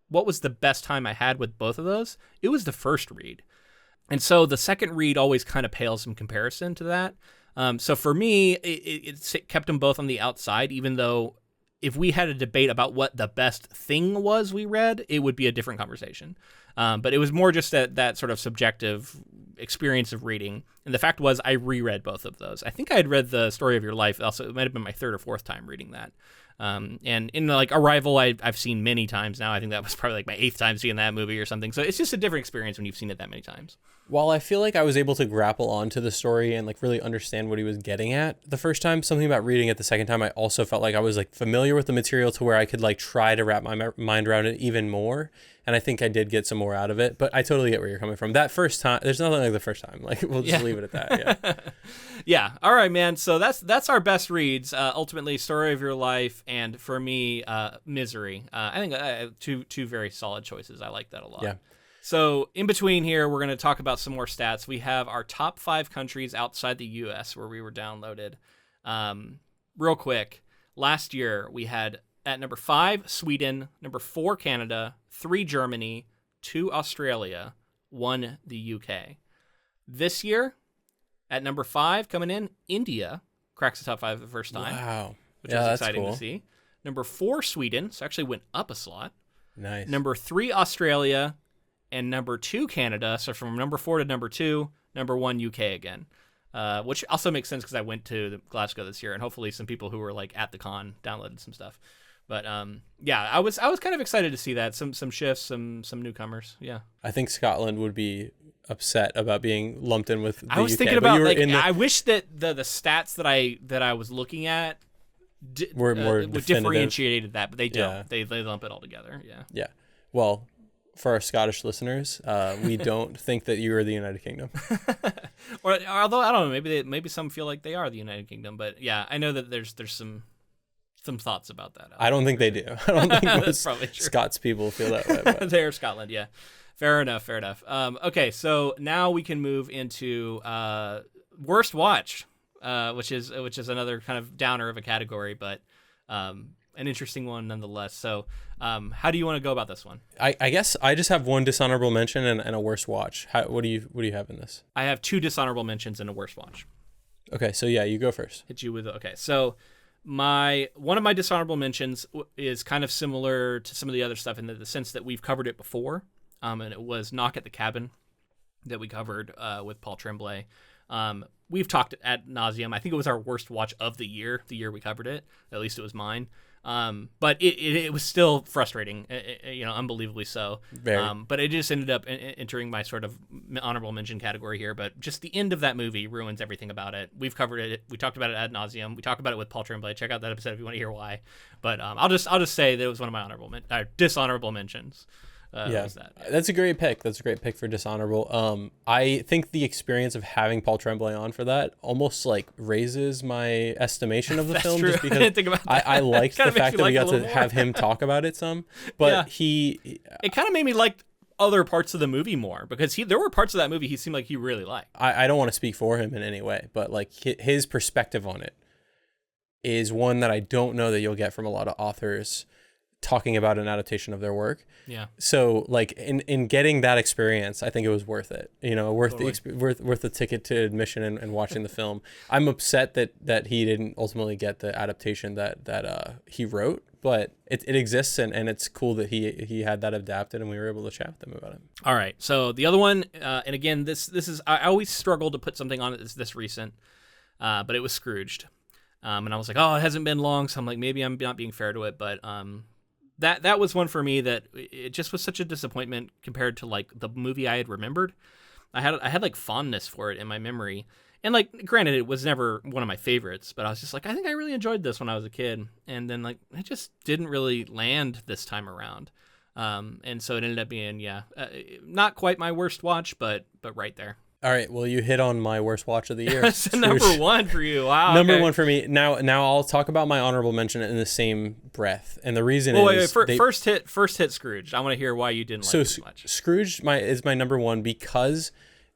what was the best time I had with both of those, it was the first read. And so the second read always kind of pales in comparison to that. So for me, it kept them both on the outside, even though if we had a debate about what the best thing was we read, it would be a different conversation. But it was more just that sort of subjective experience of reading. And the fact was, I reread both of those. I think I had read The Story of Your Life. Also, it might have been my third or fourth time reading that. And in like Arrival, I've seen many times now. I think that was probably like my 8th time seeing that movie or something. So it's just a different experience when you've seen it that many times. While I feel like I was able to grapple onto the story and like really understand what he was getting at the first time, something about reading it the second time, I also felt like I was like familiar with the material to where I could like try to wrap my mind around it even more. And I think I did get some more out of it, but I totally get where you're coming from. That first time, there's nothing like the first time. Like, we'll just leave it at that. Yeah. Yeah. All right, man. So that's our best reads. Ultimately, Story of Your Life, and for me, Misery. I think two very solid choices. I like that a lot. Yeah. So in between here, we're going to talk about some more stats. We have our top 5 countries outside the U.S. where we were downloaded. Real quick, last year we had at number 5, Sweden, number 4, Canada, 3, Germany, 2, Australia, 1, the UK. This year, at number 5, coming in, India cracks the top 5 for the first time. Wow. Which is exciting to see. Number 4, Sweden, so actually went up a slot. Nice. Number 3, Australia, and number 2, Canada. So from number 4 to number 2, number 1, UK again. Which also makes sense because I went to Glasgow this year, and hopefully some people who were like at the con downloaded some stuff. But yeah, I was kind of excited to see that some shifts, some newcomers. Yeah, I think Scotland would be upset about being lumped in with the I was UK, thinking about like I wish that the stats that I was looking at were more differentiated that, but they don't. Yeah. They lump it all together. Yeah. Yeah. Well, for our Scottish listeners, we don't think that you are the United Kingdom. Or although I don't know, maybe some feel like they are the United Kingdom, but yeah, I know that there's some thoughts about that. I don't think they do. I don't think most Scots people feel that way. But. They're Scotland, yeah. Fair enough. Okay, so now we can move into worst watch, which is another kind of downer of a category, but an interesting one nonetheless. So how do you want to go about this one? I guess I just have one dishonorable mention and a worst watch. What do you have in this? I have 2 dishonorable mentions and a worst watch. Okay, so yeah, you go first. Hit you with okay. So one of my dishonorable mentions is kind of similar to some of the other stuff in the sense that we've covered it before, and it was Knock at the Cabin that we covered with Paul Tremblay. We've talked ad nauseum. I think it was our worst watch of the year we covered it. At least it was mine. But it was still frustrating, unbelievably so. But it just ended up entering my sort of honorable mention category here. But just the end of that movie ruins everything about it. We've covered it. We talked about it ad nauseum. We talked about it with Paul Tremblay. Check out that episode if you want to hear why. But I'll just say that it was one of my dishonorable mentions. That's a great pick. That's a great pick for dishonorable. I think the experience of having Paul Tremblay on for that almost like raises my estimation of the film. True. Just because I didn't think about that. I liked the fact that we got to have him talk about it some, but it kind of made me like other parts of the movie more because there were parts of that movie he seemed like he really liked. I don't want to speak for him in any way, but like his perspective on it is one that I don't know that you'll get from a lot of authors talking about an adaptation of their work. Yeah. So like in getting that experience, I think it was worth it. Worth the ticket to admission and watching the film. I'm upset that he didn't ultimately get the adaptation that he wrote, but it exists and it's cool that he had that adapted and we were able to chat with him about it. All right. So the other one, and again, this is I always struggle to put something on it that's this recent, but it was Scrooged. And I was like, oh, it hasn't been long, so I'm like, maybe I'm not being fair to it, but that was one for me that it just was such a disappointment compared to like the movie I had remembered. I had like fondness for it in my memory. And like, granted, it was never one of my favorites, but I was just like, I think I really enjoyed this when I was a kid. And then like, it just didn't really land this time around. And so it ended up being, not quite my worst watch, but right there. All right, well, you hit on my worst watch of the year. That's number one for you. Wow. Number one for me. Now I'll talk about my honorable mention in the same breath, and the reason is first hit Scrooge. I want to hear why you didn't like it so much. Scrooge is my number one because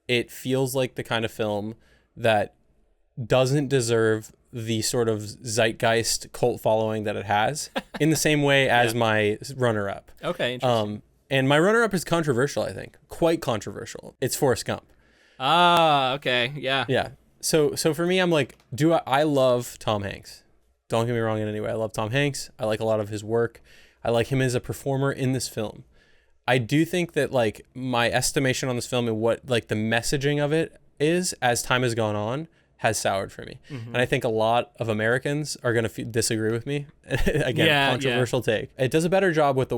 it feels like the kind of film that doesn't deserve the sort of zeitgeist cult following that it has, in the same way as my runner-up. Okay, interesting. And my runner-up is controversial. I think quite controversial. It's Forrest Gump. Ah, okay, yeah. Yeah. So for me, I'm like, I love Tom Hanks. Don't get me wrong in any way. I love Tom Hanks. I like a lot of his work. I like him as a performer in this film. I do think that like my estimation on this film and what like the messaging of it is as time has gone on has soured for me. And I think a lot of Americans are going to disagree with me. Again, controversial take. It does a better job with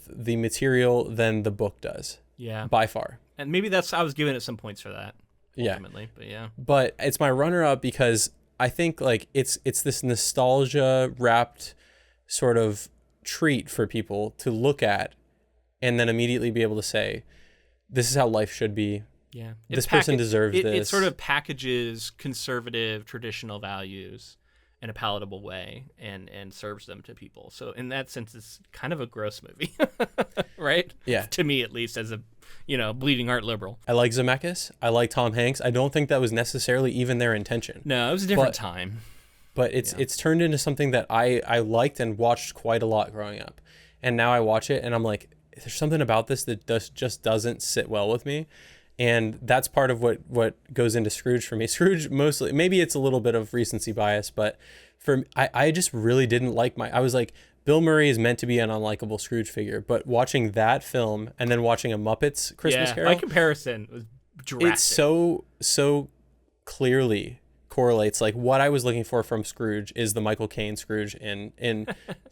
the material than the book does. Yeah. By far. And maybe I was giving it some points for that ultimately, but yeah. But it's my runner up because I think like it's this nostalgia wrapped sort of treat for people to look at and then immediately be able to say, this is how life should be. Yeah. This person deserves this. It sort of packages conservative, traditional values in a palatable way and serves them to people. So in that sense, it's kind of a gross movie, right? Yeah. To me, at least, as a, bleeding heart liberal. I like Zemeckis. I like Tom Hanks. I don't think that was necessarily even their intention. No, it was a different time. But it's turned into something that I liked and watched quite a lot growing up. And now I watch it and I'm like, there's something about this that just doesn't sit well with me. And that's part of what goes into Scrooge for me. Scrooge mostly, maybe it's a little bit of recency bias, but I just really didn't like I was like, Bill Murray is meant to be an unlikable Scrooge figure, but watching that film and then watching a Muppets Christmas Carol. My comparison was drastic. It's so clearly correlates. Like what I was looking for from Scrooge is the Michael Caine Scrooge in a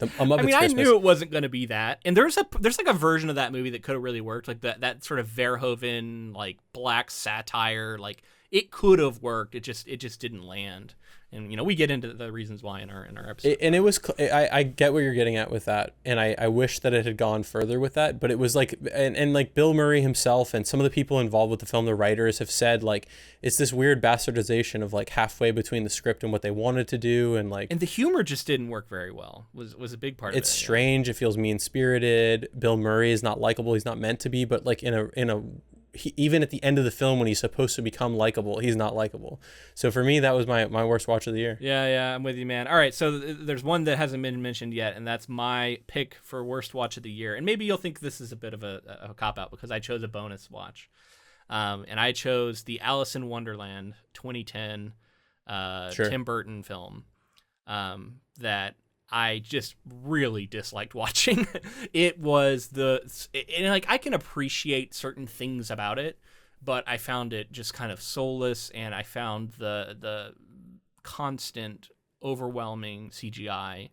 Muppets Christmas. I knew it wasn't going to be that. And there's like a version of that movie that could have really worked, like that sort of Verhoeven like black satire. Like it could have worked. It just didn't land. And we get into the reasons why in our episode. And it was I get what you're getting at with that, and I wish that it had gone further with that. But it was like and like Bill Murray himself and some of the people involved with the film, the writers have said like it's this weird bastardization of like halfway between the script and what they wanted to do, and the humor just didn't work very well. Was a big part of it. It's strange. Yeah. It feels mean spirited. Bill Murray is not likable. He's not meant to be, but like even at the end of the film when he's supposed to become likable, he's not likable. So for me, that was my worst watch of the year. Yeah, I'm with you, man. All right, so there's one that hasn't been mentioned yet, and that's my pick for worst watch of the year. And maybe you'll think this is a bit of a cop-out because I chose a bonus watch. And I chose the Alice in Wonderland 2010 Tim Burton film that I just really disliked watching. It was I can appreciate certain things about it, but I found it just kind of soulless, and I found the constant, overwhelming CGI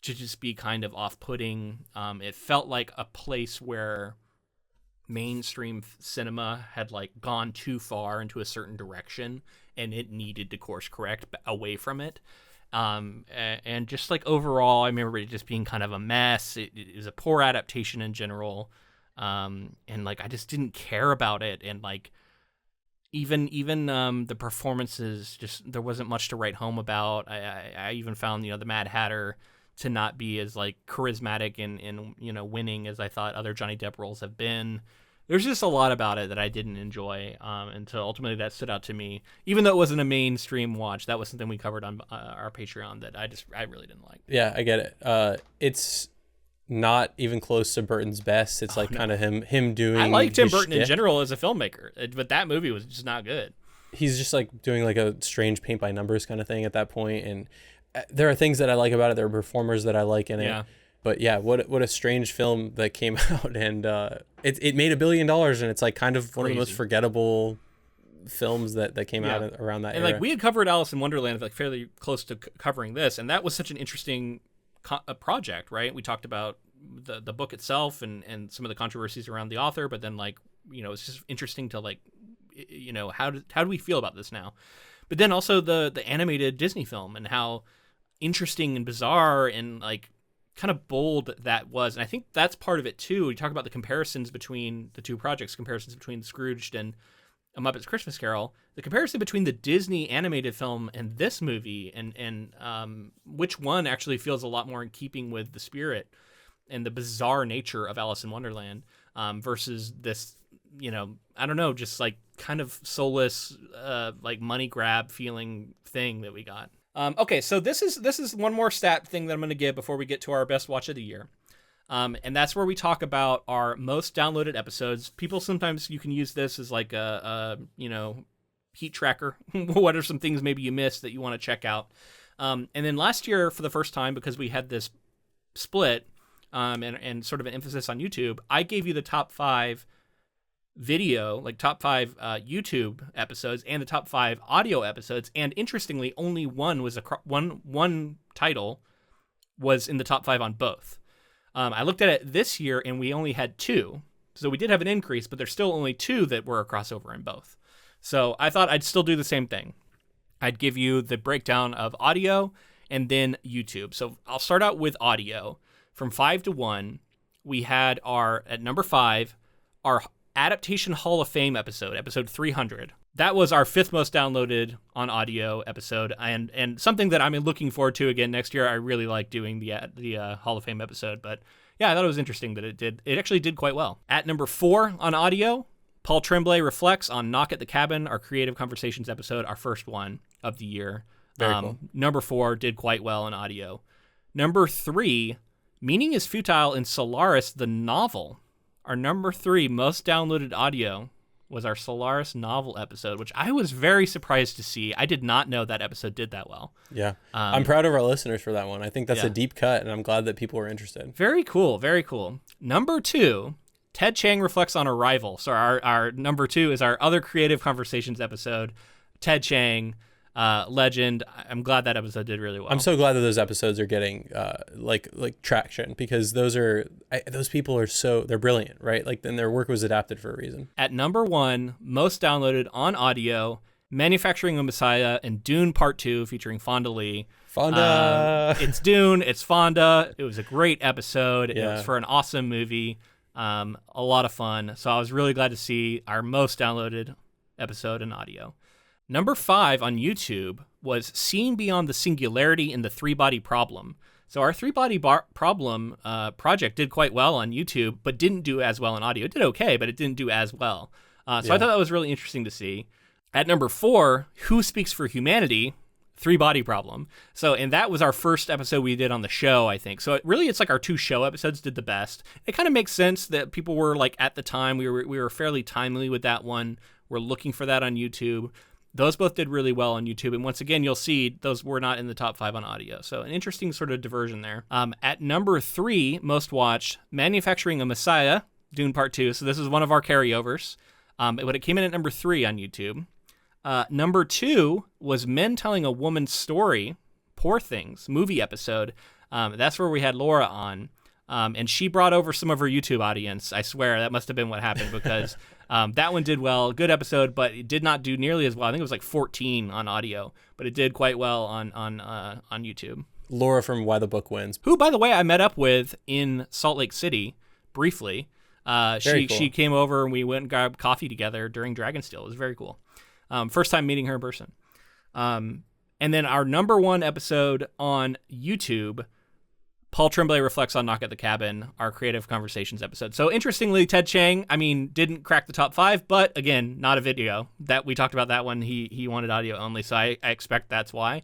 to just be kind of off-putting. It felt like a place where mainstream cinema had like gone too far into a certain direction, and it needed to course correct away from it. And just like overall, I remember it just being kind of a mess. It was a poor adaptation in general. And like, I just didn't care about it. And like, even the performances, just, there wasn't much to write home about. I even found, the Mad Hatter to not be as like charismatic and winning as I thought other Johnny Depp roles have been. There's just a lot about it that I didn't enjoy, until ultimately that stood out to me. Even though it wasn't a mainstream watch, that was something we covered on our Patreon that I really didn't like. Yeah, I get it. It's not even close to Burton's best. It's kind of him doing. I like Tim Burton in general as a filmmaker, but that movie was just not good. He's just like doing like a strange paint by numbers kind of thing at that point, and there are things that I like about it. There are performers that I like in it. But yeah, what a strange film that came out, and it made $1 billion, and it's like kind of one of the most forgettable films that came out around that era. And like we had covered Alice in Wonderland, like fairly close to covering this, and that was such an interesting project, right? We talked about the book itself and some of the controversies around the author, but then like it's just interesting to like how do we feel about this now? But then also the animated Disney film and how interesting and bizarre and like kind of bold that was. And I think that's part of it too. We talk about the comparisons between the two projects, comparisons between Scrooged and A Muppet's Christmas Carol. The comparison between the Disney animated film and this movie, and which one actually feels a lot more in keeping with the spirit and the bizarre nature of Alice in Wonderland, versus this, I don't know, just like kind of soulless, like money grab feeling thing that we got. Okay, so this is one more stat thing that I'm going to give before we get to our best watch of the year. And that's where we talk about our most downloaded episodes. People, sometimes you can use this as like a heat tracker. What are some things maybe you missed that you want to check out? And then last year, for the first time, because we had this split and sort of an emphasis on YouTube, I gave you the top 5 video, like top 5 YouTube episodes and the top 5 audio episodes. And interestingly, only one was one title was in the top 5 on both. I looked at it this year and we only had 2. So we did have an increase, but there's still only 2 that were a crossover in both. So I thought I'd still do the same thing. I'd give you the breakdown of audio and then YouTube. So I'll start out with audio. From 5 to 1, we had at number 5, our Adaptation Hall of Fame episode 300. That was our 5th most downloaded on audio episode, and something that I'm looking forward to again next year. I really like doing the Hall of Fame episode, but yeah, I thought it was interesting that it actually did quite well. At number 4 on audio, Paul Tremblay reflects on Knock at the Cabin, our Creative Conversations episode, our first one of the year. Very cool. Number 4 did quite well in audio. Number 3, Meaning is Futile in Solaris, the novel. Our number 3 most downloaded audio was our Solaris novel episode, which I was very surprised to see. I did not know that episode did that well. Yeah. I'm proud of our listeners for that one. I think that's a deep cut, and I'm glad that people were interested. Very cool. Very cool. Number 2, Ted Chiang reflects on Arrival. So our number 2 is our other Creative Conversations episode. Ted Chiang, legend. I'm glad that episode did really well. I'm so glad that those episodes are getting like traction, because those people are they're brilliant, right? Like, then their work was adapted for a reason. At number 1, most downloaded on audio, Manufacturing a Messiah and Dune Part 2 featuring Fonda Lee. Fonda. It's Dune. It's Fonda. It was a great episode. Yeah. It was for an awesome movie. A lot of fun. So I was really glad to see our most downloaded episode in audio. Number 5 on YouTube was Seeing Beyond the Singularity in the Three-Body Problem. So our Three-Body Problem project did quite well on YouTube, but didn't do as well in audio. It did okay, but it didn't do as well. So I thought that was really interesting to see. At number 4, Who Speaks for Humanity? Three-Body Problem. So, and that was our first episode we did on the show, I think. So it's like our 2 show episodes did the best. It kind of makes sense that people were like, at the time, we were fairly timely with that one. We're looking for that on YouTube. Those both did really well on YouTube. And once again, you'll see those were not in the top 5 on audio. So an interesting sort of diversion there. At number 3, most watched, Manufacturing a Messiah, Dune Part 2. So this is one of our carryovers. But it came in at number 3 on YouTube. Number 2 was Men Telling a Woman's Story, Poor Things, movie episode. That's where we had Laura on. And she brought over some of her YouTube audience. I swear that must have been what happened, because that one did well. Good episode, but it did not do nearly as well. I think it was like 14 on audio, but it did quite well on YouTube. Laura from Why the Book Wins. Who, by the way, I met up with in Salt Lake City briefly. She came over and we went and grabbed coffee together during Dragonsteel. It was very cool. First time meeting her in person. And then our number 1 episode on YouTube, Paul Tremblay reflects on Knock at the Cabin, our Creative Conversations episode. So interestingly, Ted Chiang, didn't crack the top 5, but again, not a video. That we talked about that one. He wanted audio only, so I expect that's why.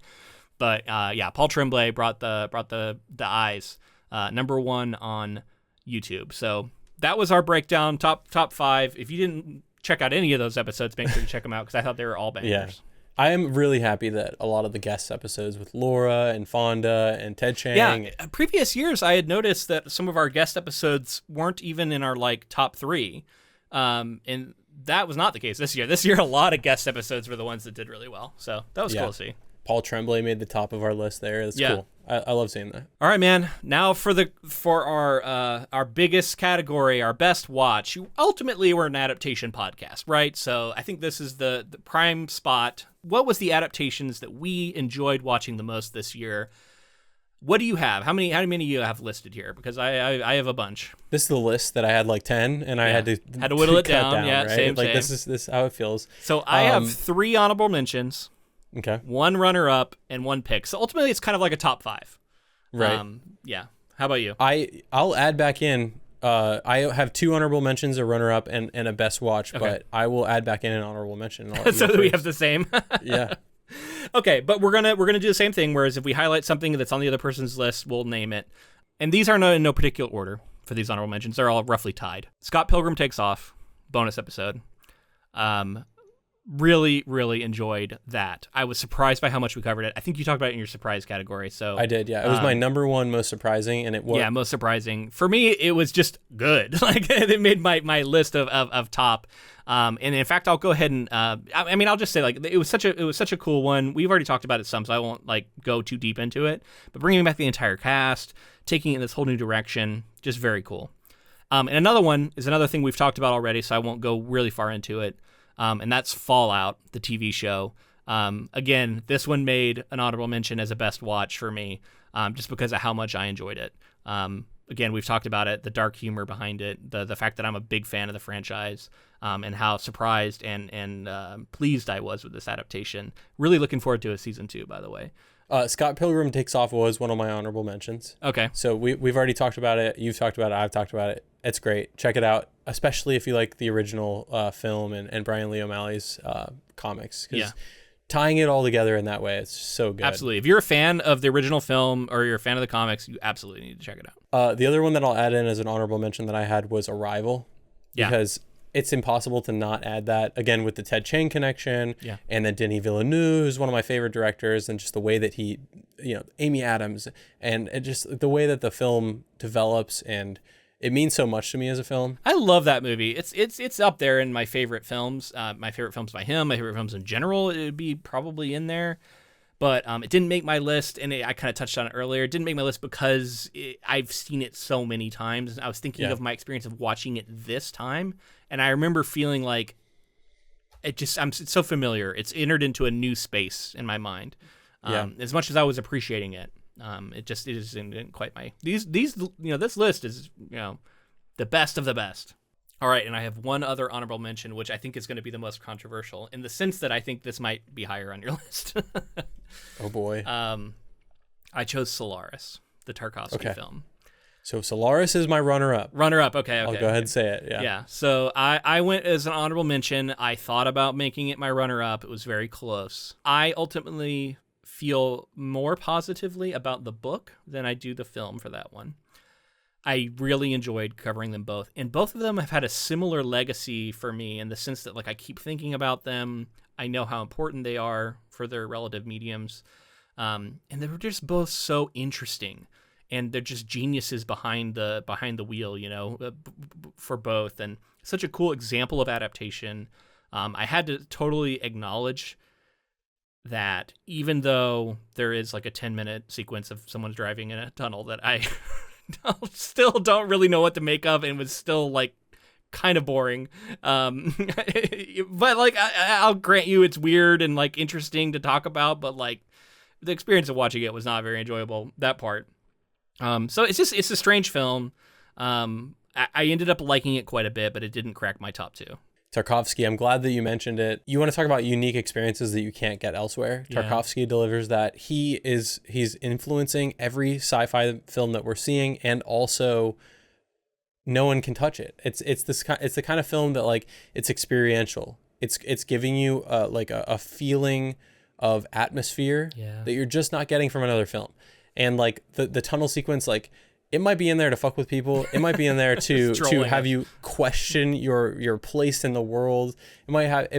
But Paul Tremblay brought the eyes, number 1 on YouTube. So that was our breakdown, top 5. If you didn't check out any of those episodes, make sure to check them out, because I thought they were all bangers. Yeah. I am really happy that a lot of the guest episodes with Laura and Fonda and Ted Chiang. Yeah, previous years I had noticed that some of our guest episodes weren't even in our top 3, and that was not the case this year. This year, a lot of guest episodes were the ones that did really well, so that was cool to see. Paul Tremblay made the top of our list there. That's cool. I love seeing that. All right, man. Now for our biggest category, our best watch. Ultimately, we're an adaptation podcast, right? So I think this is the prime spot. What was the adaptations that we enjoyed watching the most this year? What do you have? How many do you have listed here? Because I have a bunch. This is the list that I had like 10, and I had to whittle it down. Yeah, right? same. This is how it feels. So I have 3 honorable mentions. Okay. 1 runner-up and 1 pick. So ultimately, it's kind of like a top 5. Right. Yeah. How about you? I'll add back in. I have 2 honorable mentions, a runner-up, and a best watch. Okay. But I will add back in an honorable mention. So that we have the same. Yeah. Okay, but we're gonna do the same thing. Whereas if we highlight something that's on the other person's list, we'll name it. And these are in no particular order for these honorable mentions. They're all roughly tied. Scott Pilgrim Takes Off, bonus episode. Really, really enjoyed that. I was surprised by how much we covered it. I think you talked about it in your surprise category. So I did, yeah. It was my number one most surprising, and it was most surprising for me. It was just good. Like it made my list of top. And in fact, I'll go ahead and I'll just say like it was such a cool one. We've already talked about it some, so I won't like go too deep into it. But bringing back the entire cast, taking it in this whole new direction, just very cool. And another one is another thing we've talked about already, so I won't go really far into it. And that's Fallout, the TV show. Again, this one made an honorable mention as a best watch for me, just because of how much I enjoyed it. Again, we've talked about it, the dark humor behind it, the fact that I'm a big fan of the franchise, and how surprised and pleased I was with this adaptation. Really looking forward to a season 2, by the way. Scott Pilgrim Takes Off was one of my honorable mentions. Okay. So we've already talked about it. You've talked about it. I've talked about it. It's great. Check it out, especially if you like the original film and Brian Lee O'Malley's comics. Yeah. Tying it all together in that way, it's so good. Absolutely. If you're a fan of the original film or you're a fan of the comics, you absolutely need to check it out. The other one that I'll add in as an honorable mention that I had was Arrival. Yeah. Because it's impossible to not add that, again, with the Ted Chiang connection, yeah. And then Denis Villeneuve, who's one of my favorite directors, and just the way that he, Amy Adams, and just the way that the film develops, and it means so much to me as a film. I love that movie. It's up there in my favorite films. My favorite films by him, my favorite films in general, it would be probably in there. But it didn't make my list, and I kind of touched on it earlier. It didn't make my list because I've seen it so many times. I was thinking of my experience of watching it this time, and I remember feeling like it's so familiar. It's entered into a new space in my mind. As much as I was appreciating it, it isn't quite my this list is the best of the best. All right, and I have one other honorable mention, which I think is going to be the most controversial, in the sense that I think this might be higher on your list. Oh, boy. I chose Solaris, the Tarkovsky film. So Solaris is my runner-up. Runner-up, okay. I'll go ahead and say it, yeah. Yeah, so I went as an honorable mention. I thought about making it my runner-up. It was very close. I ultimately feel more positively about the book than I do the film for that one. I really enjoyed covering them both. And both of them have had a similar legacy for me in the sense that I keep thinking about them. I know how important they are for their relative mediums. And they were just both so interesting. And they're just geniuses behind the wheel, for both. And such a cool example of adaptation. I had to totally acknowledge that even though there is a 10-minute sequence of someone driving in a tunnel that I still don't really know what to make of, and was still kind of boring. But I'll grant you it's weird and interesting to talk about, but the experience of watching it was not very enjoyable, that part. So it's a strange film. I ended up liking it quite a bit, but it didn't crack my top 2. Tarkovsky, I'm glad that you mentioned it. You want to talk about unique experiences that you can't get elsewhere. Yeah. Tarkovsky delivers that. He's influencing every sci-fi film that we're seeing, and also no one can touch it. It's the kind of film that it's experiential. It's giving you a feeling of atmosphere that you're just not getting from another film. And the tunnel sequence, it might be in there to fuck with people. It might be in there to have you question your place in the world. It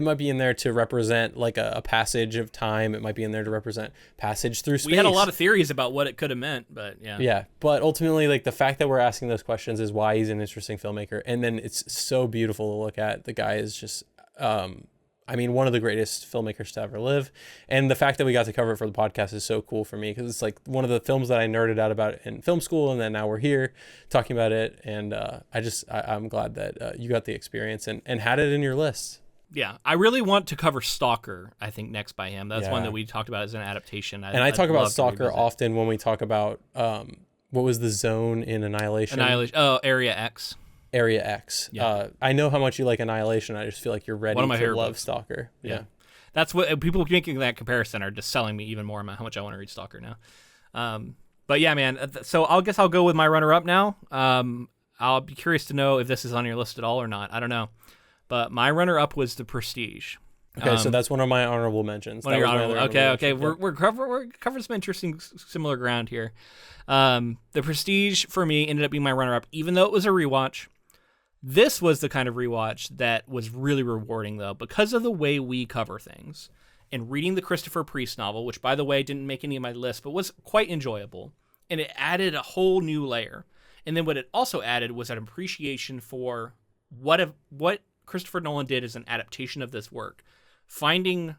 might be in there to represent a passage of time. It might be in there to represent passage through space. We had a lot of theories about what it could have meant, but yeah. Yeah, but ultimately, the fact that we're asking those questions is why he's an interesting filmmaker. And then it's so beautiful to look at. The guy is just, one of the greatest filmmakers to ever live. And the fact that we got to cover it for the podcast is so cool for me, because it's one of the films that I nerded out about in film school, and then now we're here talking about it. And I'm glad that you got the experience and had it in your list. Yeah, I really want to cover Stalker, I think, next by him. That's one that we talked about as an adaptation. I talk about Stalker often when we talk about what was the zone in Annihilation? Oh, Area X. Area X. Yeah. I know how much you like Annihilation. I just feel like you're ready to love books. Stalker. Yeah. That's what people making that comparison are just selling me even more about how much I want to read Stalker now. But yeah, man. So I guess I'll go with my runner-up now. I'll be curious to know if this is on your list at all or not. I don't know. But my runner-up was The Prestige. Okay, so that's one of my honorable mentions. Okay. We're covering some interesting similar ground here. The Prestige for me ended up being my runner-up, even though it was a rewatch. This was the kind of rewatch that was really rewarding, though, because of the way we cover things. And reading the Christopher Priest novel, which, by the way, didn't make any of my list, but was quite enjoyable. And it added a whole new layer. And then what it also added was an appreciation for what Christopher Nolan did as an adaptation of this work. Finding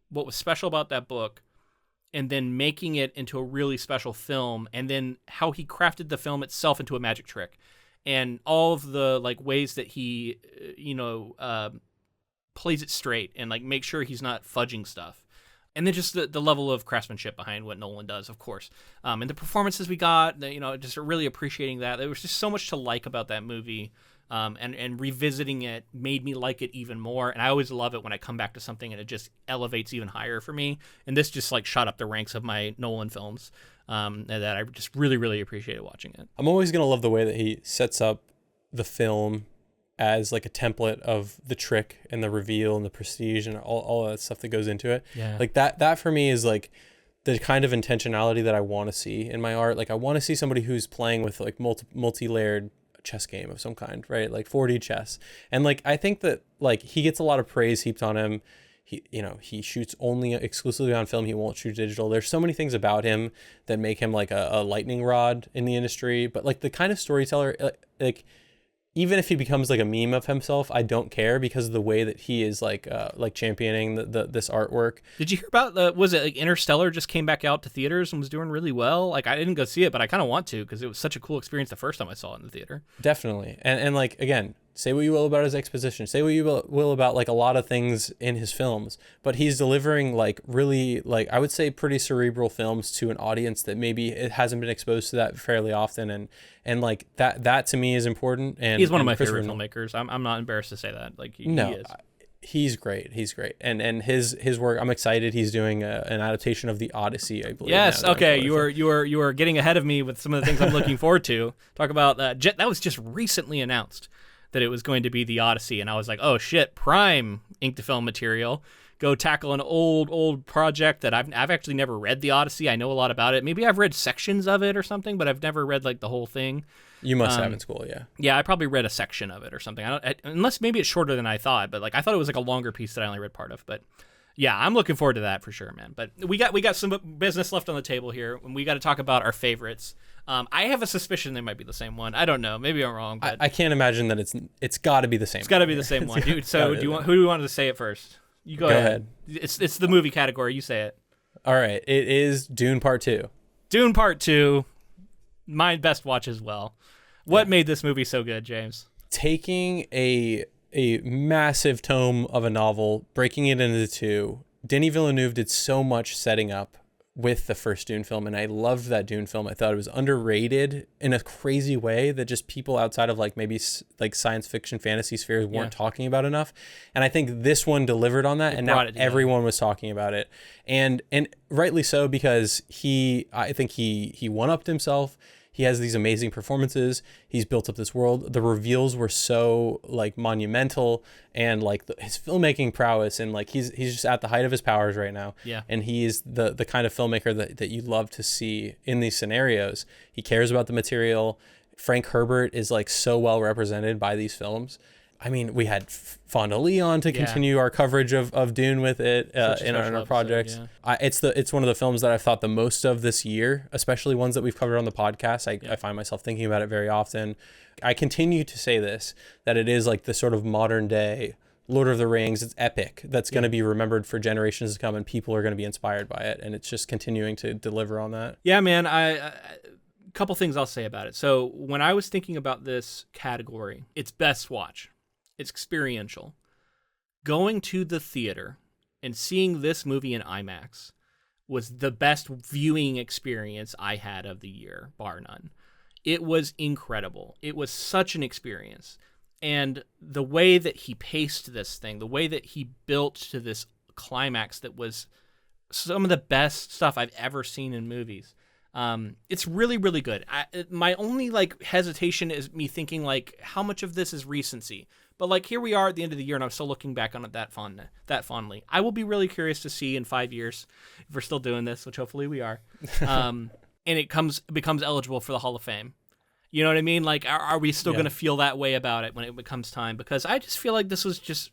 what was special about that book, and then making it into a really special film, and then how he crafted the film itself into a magic trick. And all of the like ways that he, plays it straight and like make sure he's not fudging stuff. And then just the level of craftsmanship behind what Nolan does, of course. And the performances we got, just really appreciating that. There was just so much to like about that movie. And revisiting it made me like it even more. And I always love it when I come back to something and it just elevates even higher for me. And this just like shot up the ranks of my Nolan films. And that I just really, really appreciated watching it. I'm always going to love the way that he sets up the film as like a template of the trick and the reveal and the prestige and all that stuff that goes into it. Yeah. Like that for me is like the kind of intentionality that I want to see in my art. Like I want to see somebody who's playing with like multi-layered chess game of some kind, right? Like 4D chess. And like I think that like he gets a lot of praise heaped on him. He shoots only exclusively on film. He won't shoot digital. There's so many things about him that make him like a lightning rod in the industry. But like the kind of storyteller, like even if he becomes like a meme of himself, I don't care because of the way that he is like championing this artwork. Did you hear about was it like Interstellar just came back out to theaters and was doing really well? Like I didn't go see it, but I kind of want to because it was such a cool experience the first time I saw it in the theater. Definitely. And like, again, say what you will about his exposition, say what you will about like a lot of things in his films, but he's delivering like really like I would say pretty cerebral films to an audience that maybe it hasn't been exposed to that fairly often, and like that to me is important. And he's one of my favorite filmmakers. I'm not embarrassed to say that. Like he is. He's great. And his work, I'm excited. He's doing an adaptation of the Odyssey, I believe. Yes. Okay. You are getting ahead of me with some of the things I'm looking forward to. Talk about that. That was just recently announced that it was going to be the Odyssey, and I was like, oh shit, prime ink to film material. Go tackle an old project that I've actually never read the Odyssey. I know a lot about it. Maybe I've read sections of it or something, but I've never read like the whole thing. You must have in school, yeah. Yeah, I probably read a section of it or something. Unless maybe it's shorter than I thought, but like I thought it was like a longer piece that I only read part of. But yeah, I'm looking forward to that for sure, man. But we got some business left on the table here, and we got to talk about our favorites. I have a suspicion they might be the same one. I don't know. Maybe I'm wrong. But I can't imagine that it's got to be the same. It's got to be the same one, dude. So who do you want to say it first? You go ahead. It's the movie category. You say it. All right. It is Dune Part 2. Dune Part 2. My best watch as well. What made this movie so good, James? Taking a massive tome of a novel, breaking it into two. Denis Villeneuve did so much setting up with the first Dune film, and I loved that Dune film. I thought it was underrated in a crazy way that just people outside of like maybe like science fiction fantasy spheres weren't talking about enough. And I think this one delivered on that, and now everyone was talking about it, and rightly so, because I think he one-upped himself. He has these amazing performances. He's built up this world. The reveals were so like monumental, and like his filmmaking prowess, and like he's just at the height of his powers right now. Yeah. And he's the kind of filmmaker that you love to see in these scenarios. He cares about the material. Frank Herbert is like so well represented by these films. I mean, we had Fonda Lee on to continue our coverage of Dune with it in our projects. Yeah. It's one of the films that I've thought the most of this year, especially ones that we've covered on the podcast. I find myself thinking about it very often. I continue to say this, that it is like the sort of modern day Lord of the Rings. It's epic. That's going to be remembered for generations to come, and people are going to be inspired by it. And it's just continuing to deliver on that. Yeah, man. A couple things I'll say about it. So when I was thinking about this category, it's best watch. It's experiential. Going to the theater and seeing this movie in IMAX was the best viewing experience I had of the year, bar none. It was incredible. It was such an experience. And the way that he paced this thing, the way that he built to this climax that was some of the best stuff I've ever seen in movies. It's really, really good. My only like hesitation is me thinking like, how much of this is recency? But like here we are at the end of the year, and I'm still looking back on it that fondly. I will be really curious to see in 5 years if we're still doing this, which hopefully we are. And it becomes eligible for the Hall of Fame. You know what I mean? Like, are we still Yeah. going to feel that way about it when it becomes time? Because I just feel like this was just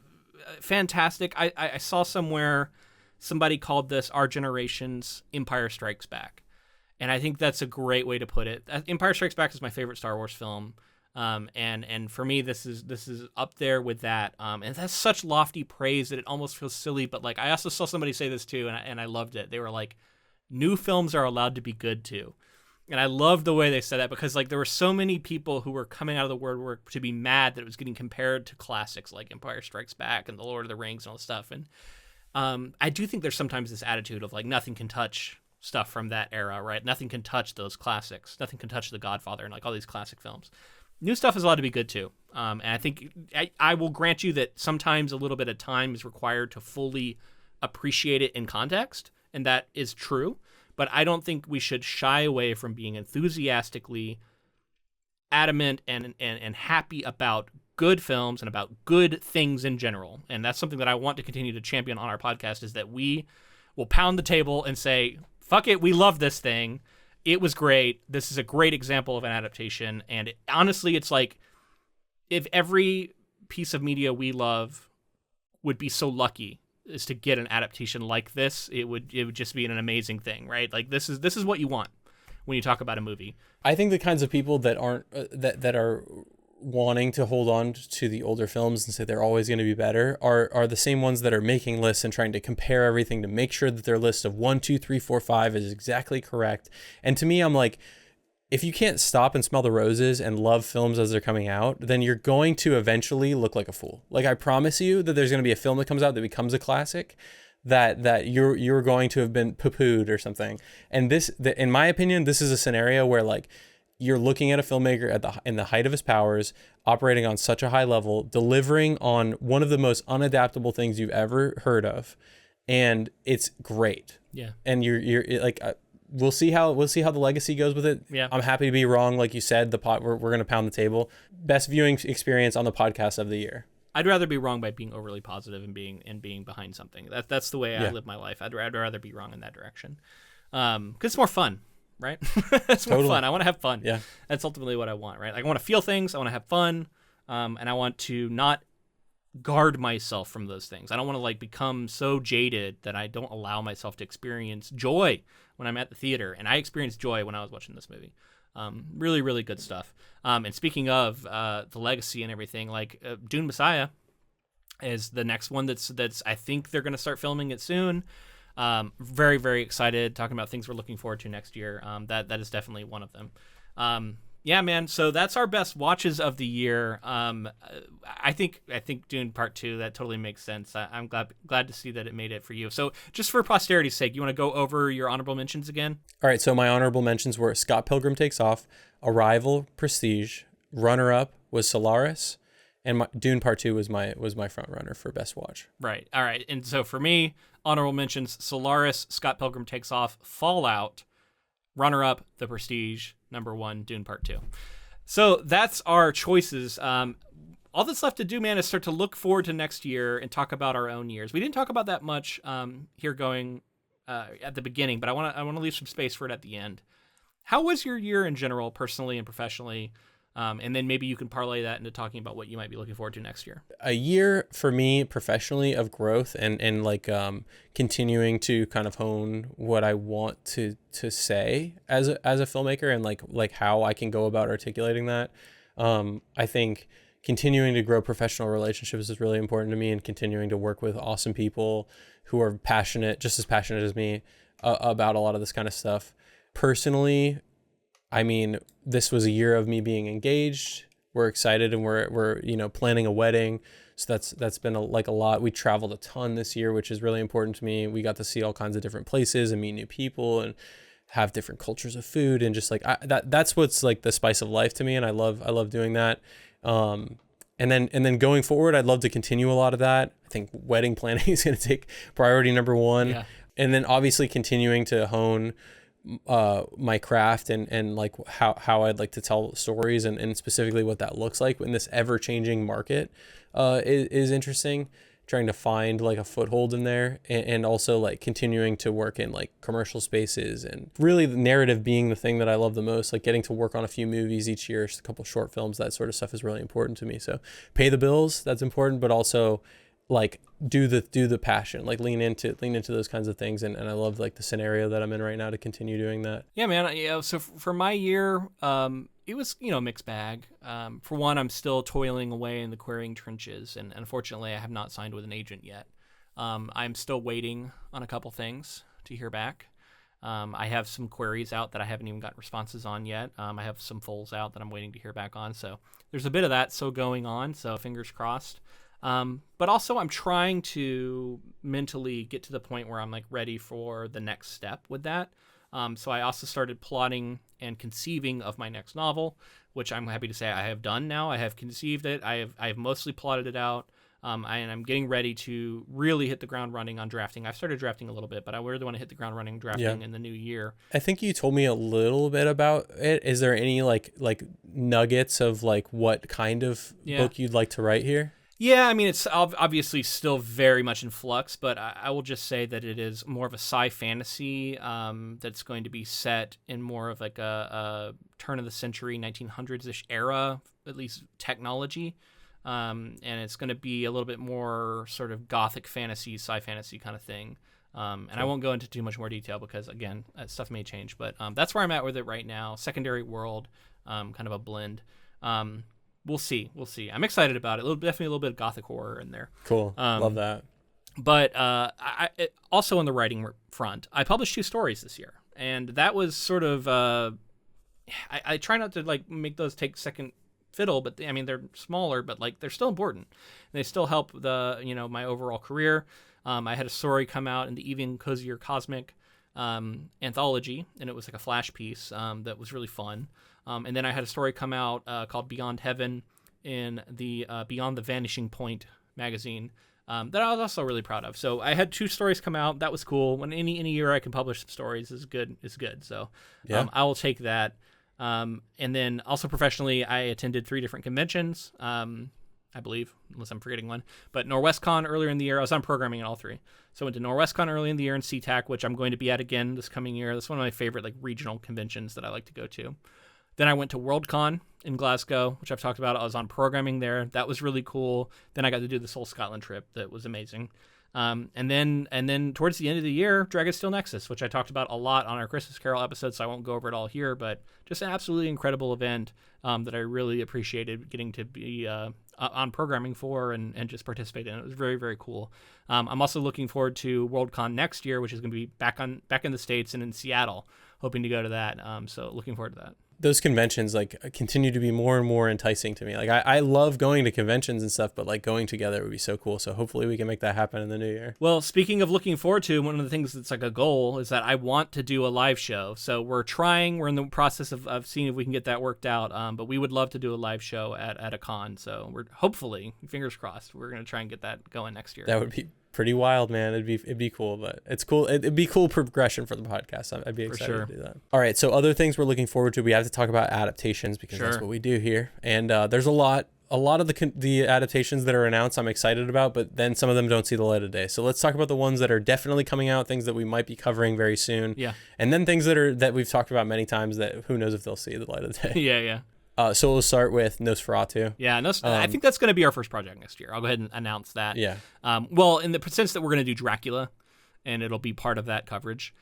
fantastic. I saw somewhere somebody called this our generation's Empire Strikes Back. And I think that's a great way to put it. Empire Strikes Back is my favorite Star Wars film. And for me, this is up there with that. And that's such lofty praise that it almost feels silly. But like, I also saw somebody say this too, and I loved it. They were like, new films are allowed to be good too. And I loved the way they said that, because like there were so many people who were coming out of the woodwork to be mad that it was getting compared to classics like Empire Strikes Back and The Lord of the Rings and all this stuff. And I do think there's sometimes this attitude of like nothing can touch stuff from that era, right? Nothing can touch those classics. Nothing can touch The Godfather and like all these classic films. New stuff is allowed to be good too. And I think I will grant you that sometimes a little bit of time is required to fully appreciate it in context, and that is true. But I don't think we should shy away from being enthusiastically adamant and happy about good films and about good things in general. And that's something that I want to continue to champion on our podcast, is that we will pound the table and say, fuck it, we love this thing. It was great. This is a great example of an adaptation. And honestly, it's like, if every piece of media we love would be so lucky is to get an adaptation like this, it would just be an amazing thing, right? Like this is what you want when you talk about a movie. I think the kinds of people that aren't that are wanting to hold on to the older films and say they're always going to be better are the same ones that are making lists and trying to compare everything to make sure that their list of 1, 2, 3, 4, 5 is exactly correct. And to me, I'm like, if you can't stop and smell the roses and love films as they're coming out, then you're going to eventually look like a fool. Like, I promise you that there's going to be a film that comes out that becomes a classic that you're going to have been poo-pooed or something. And in my opinion, this is a scenario where like you're looking at a filmmaker in the height of his powers, operating on such a high level, delivering on one of the most unadaptable things you've ever heard of, and it's great. Yeah. And you're like. We'll see how the legacy goes with it. Yeah. I'm happy to be wrong, like you said. We're going to pound the table. Best viewing experience on the podcast of the year. I'd rather be wrong by being overly positive and being behind something. That's the way I live my life. I'd rather be wrong in that direction, because it's more fun, right? It's more fun. I want to have fun. Yeah, that's ultimately what I want, right? Like, I want to feel things. I want to have fun, and I want to not guard myself from those things. I don't want to like become so jaded that I don't allow myself to experience joy when I'm at the theater. And I experienced joy when I was watching this movie. Really, really good stuff. And speaking of the legacy and everything, like Dune Messiah is the next one that's I think they're going to start filming it soon. Very, very excited, talking about things we're looking forward to next year. That is definitely one of them. Yeah, man. So that's our best watches of the year. I think Dune Part 2, that totally makes sense. I'm glad to see that it made it for you. So just for posterity's sake, you want to go over your honorable mentions again? All right. So my honorable mentions were Scott Pilgrim Takes Off, Arrival, Prestige. Runner-up was Solaris, and Dune Part 2 was my front runner for best watch. Right. All right. And so for me, honorable mentions: Solaris, Scott Pilgrim Takes Off, Fallout. Runner-up, The Prestige. Number 1, Dune Part 2. So that's our choices. All that's left to do, man, is start to look forward to next year and talk about our own years. We didn't talk about that much here going at the beginning, but I want to leave some space for it at the end. How was your year in general, personally and professionally? And then maybe you can parlay that into talking about what you might be looking forward to next year. A year for me professionally of growth and like continuing to kind of hone what I want to say as a filmmaker, and like how I can go about articulating that. I think continuing to grow professional relationships is really important to me, and continuing to work with awesome people who are just as passionate as me about a lot of this kind of stuff. Personally, I mean, this was a year of me being engaged. We're excited, and we're planning a wedding. So that's been a lot. We traveled a ton this year, which is really important to me. We got to see all kinds of different places and meet new people and have different cultures of food, and just like that's what's like the spice of life to me, and I love doing that. And then going forward, I'd love to continue a lot of that. I think wedding planning is going to take priority number 1. Yeah. And then obviously continuing to hone my craft and like how I'd like to tell stories, and specifically what that looks like in this ever-changing market is interesting. trying to find like a foothold in there, and also like continuing to work in like commercial spaces, and really the narrative being the thing that I love the most. Like getting to work on a few movies each year, just a couple short films, that sort of stuff is really important to me. So pay the bills, that's important, but also like do the passion, like lean into those kinds of things, and I love like the scenario that I'm in right now to continue doing that. Yeah, man. Yeah. So for my year, it was, a mixed bag. For one, I'm still toiling away in the querying trenches, and unfortunately, I have not signed with an agent yet. I'm still waiting on a couple things to hear back. I have some queries out that I haven't even got responses on yet. I have some fulls out that I'm waiting to hear back on. So there's a bit of that still going on. So fingers crossed. But also I'm trying to mentally get to the point where I'm like ready for the next step with that. So I also started plotting and conceiving of my next novel, which I'm happy to say I have done now. I have conceived it. I have mostly plotted it out. And I'm getting ready to really hit the ground running on drafting. I've started drafting a little bit, but I really want to hit the ground running drafting in the new year. I think you told me a little bit about it. Is there any like nuggets of like what kind of book you'd like to write here? Yeah, I mean, it's obviously still very much in flux, but I will just say that it is more of a sci-fantasy that's going to be set in more of like a turn-of-the-century, 1900s-ish era, at least technology. And it's going to be a little bit more sort of gothic fantasy, sci-fantasy kind of thing. And I won't go into too much more detail because, again, stuff may change. But that's where I'm at with it right now. Secondary world, kind of a blend. We'll see. I'm excited about it. Definitely a little bit of gothic horror in there. Cool. Love that. But also on the writing front, I published 2 stories this year. And that was sort of... I try not to like make those take second fiddle, but I mean, they're smaller, but like they're still important. And they still help my overall career. I had a story come out in the Even Cozier Cosmic anthology, and it was like a flash piece that was really fun. And then I had a story come out called Beyond Heaven in the Beyond the Vanishing Point magazine that I was also really proud of. So I had 2 stories come out. That was cool. When any year I can publish some stories is good. So I will take that. And then also professionally, I attended 3 different conventions, I believe, unless I'm forgetting one. But NorwestCon earlier in the year, I was on programming in all 3. So I went to NorwestCon early in the year and CTAC, which I'm going to be at again this coming year. That's one of my favorite like regional conventions that I like to go to. Then I went to WorldCon in Glasgow, which I've talked about. I was on programming there. That was really cool. Then I got to do the Soul Scotland trip. That was amazing. And then towards the end of the year, Dragonsteel Nexus, which I talked about a lot on our Christmas Carol episode, so I won't go over it all here, but just an absolutely incredible event that I really appreciated getting to be on programming for and just participate in. It was very, very cool. I'm also looking forward to WorldCon next year, which is going to be back in the States and in Seattle, hoping to go to that. So looking forward to that. Those conventions like continue to be more and more enticing to me. Like I love going to conventions and stuff, but like going together would be so cool. So hopefully we can make that happen in the new year. Well, speaking of looking forward to, one of the things that's like a goal is that I want to do a live show. So we're in the process of seeing if we can get that worked out. But we would love to do a live show at a con. So we're hopefully, fingers crossed, we're going to try and get that going next year. That would be pretty wild, man. It'd be cool, but it's cool. It'd be cool progression for the podcast. I'd be excited to do that. All right. So other things we're looking forward to, we have to talk about adaptations because that's what we do here. And there's a lot of the adaptations that are announced I'm excited about, but then some of them don't see the light of day. So let's talk about the ones that are definitely coming out, things that we might be covering very soon. Yeah. And then things that we've talked about many times that who knows if they'll see the light of the day. Yeah. So we'll start with Nosferatu. Yeah, I think that's going to be our first project next year. I'll go ahead and announce that. Yeah. Well, in the sense that we're going to do Dracula, and it'll be part of that coverage.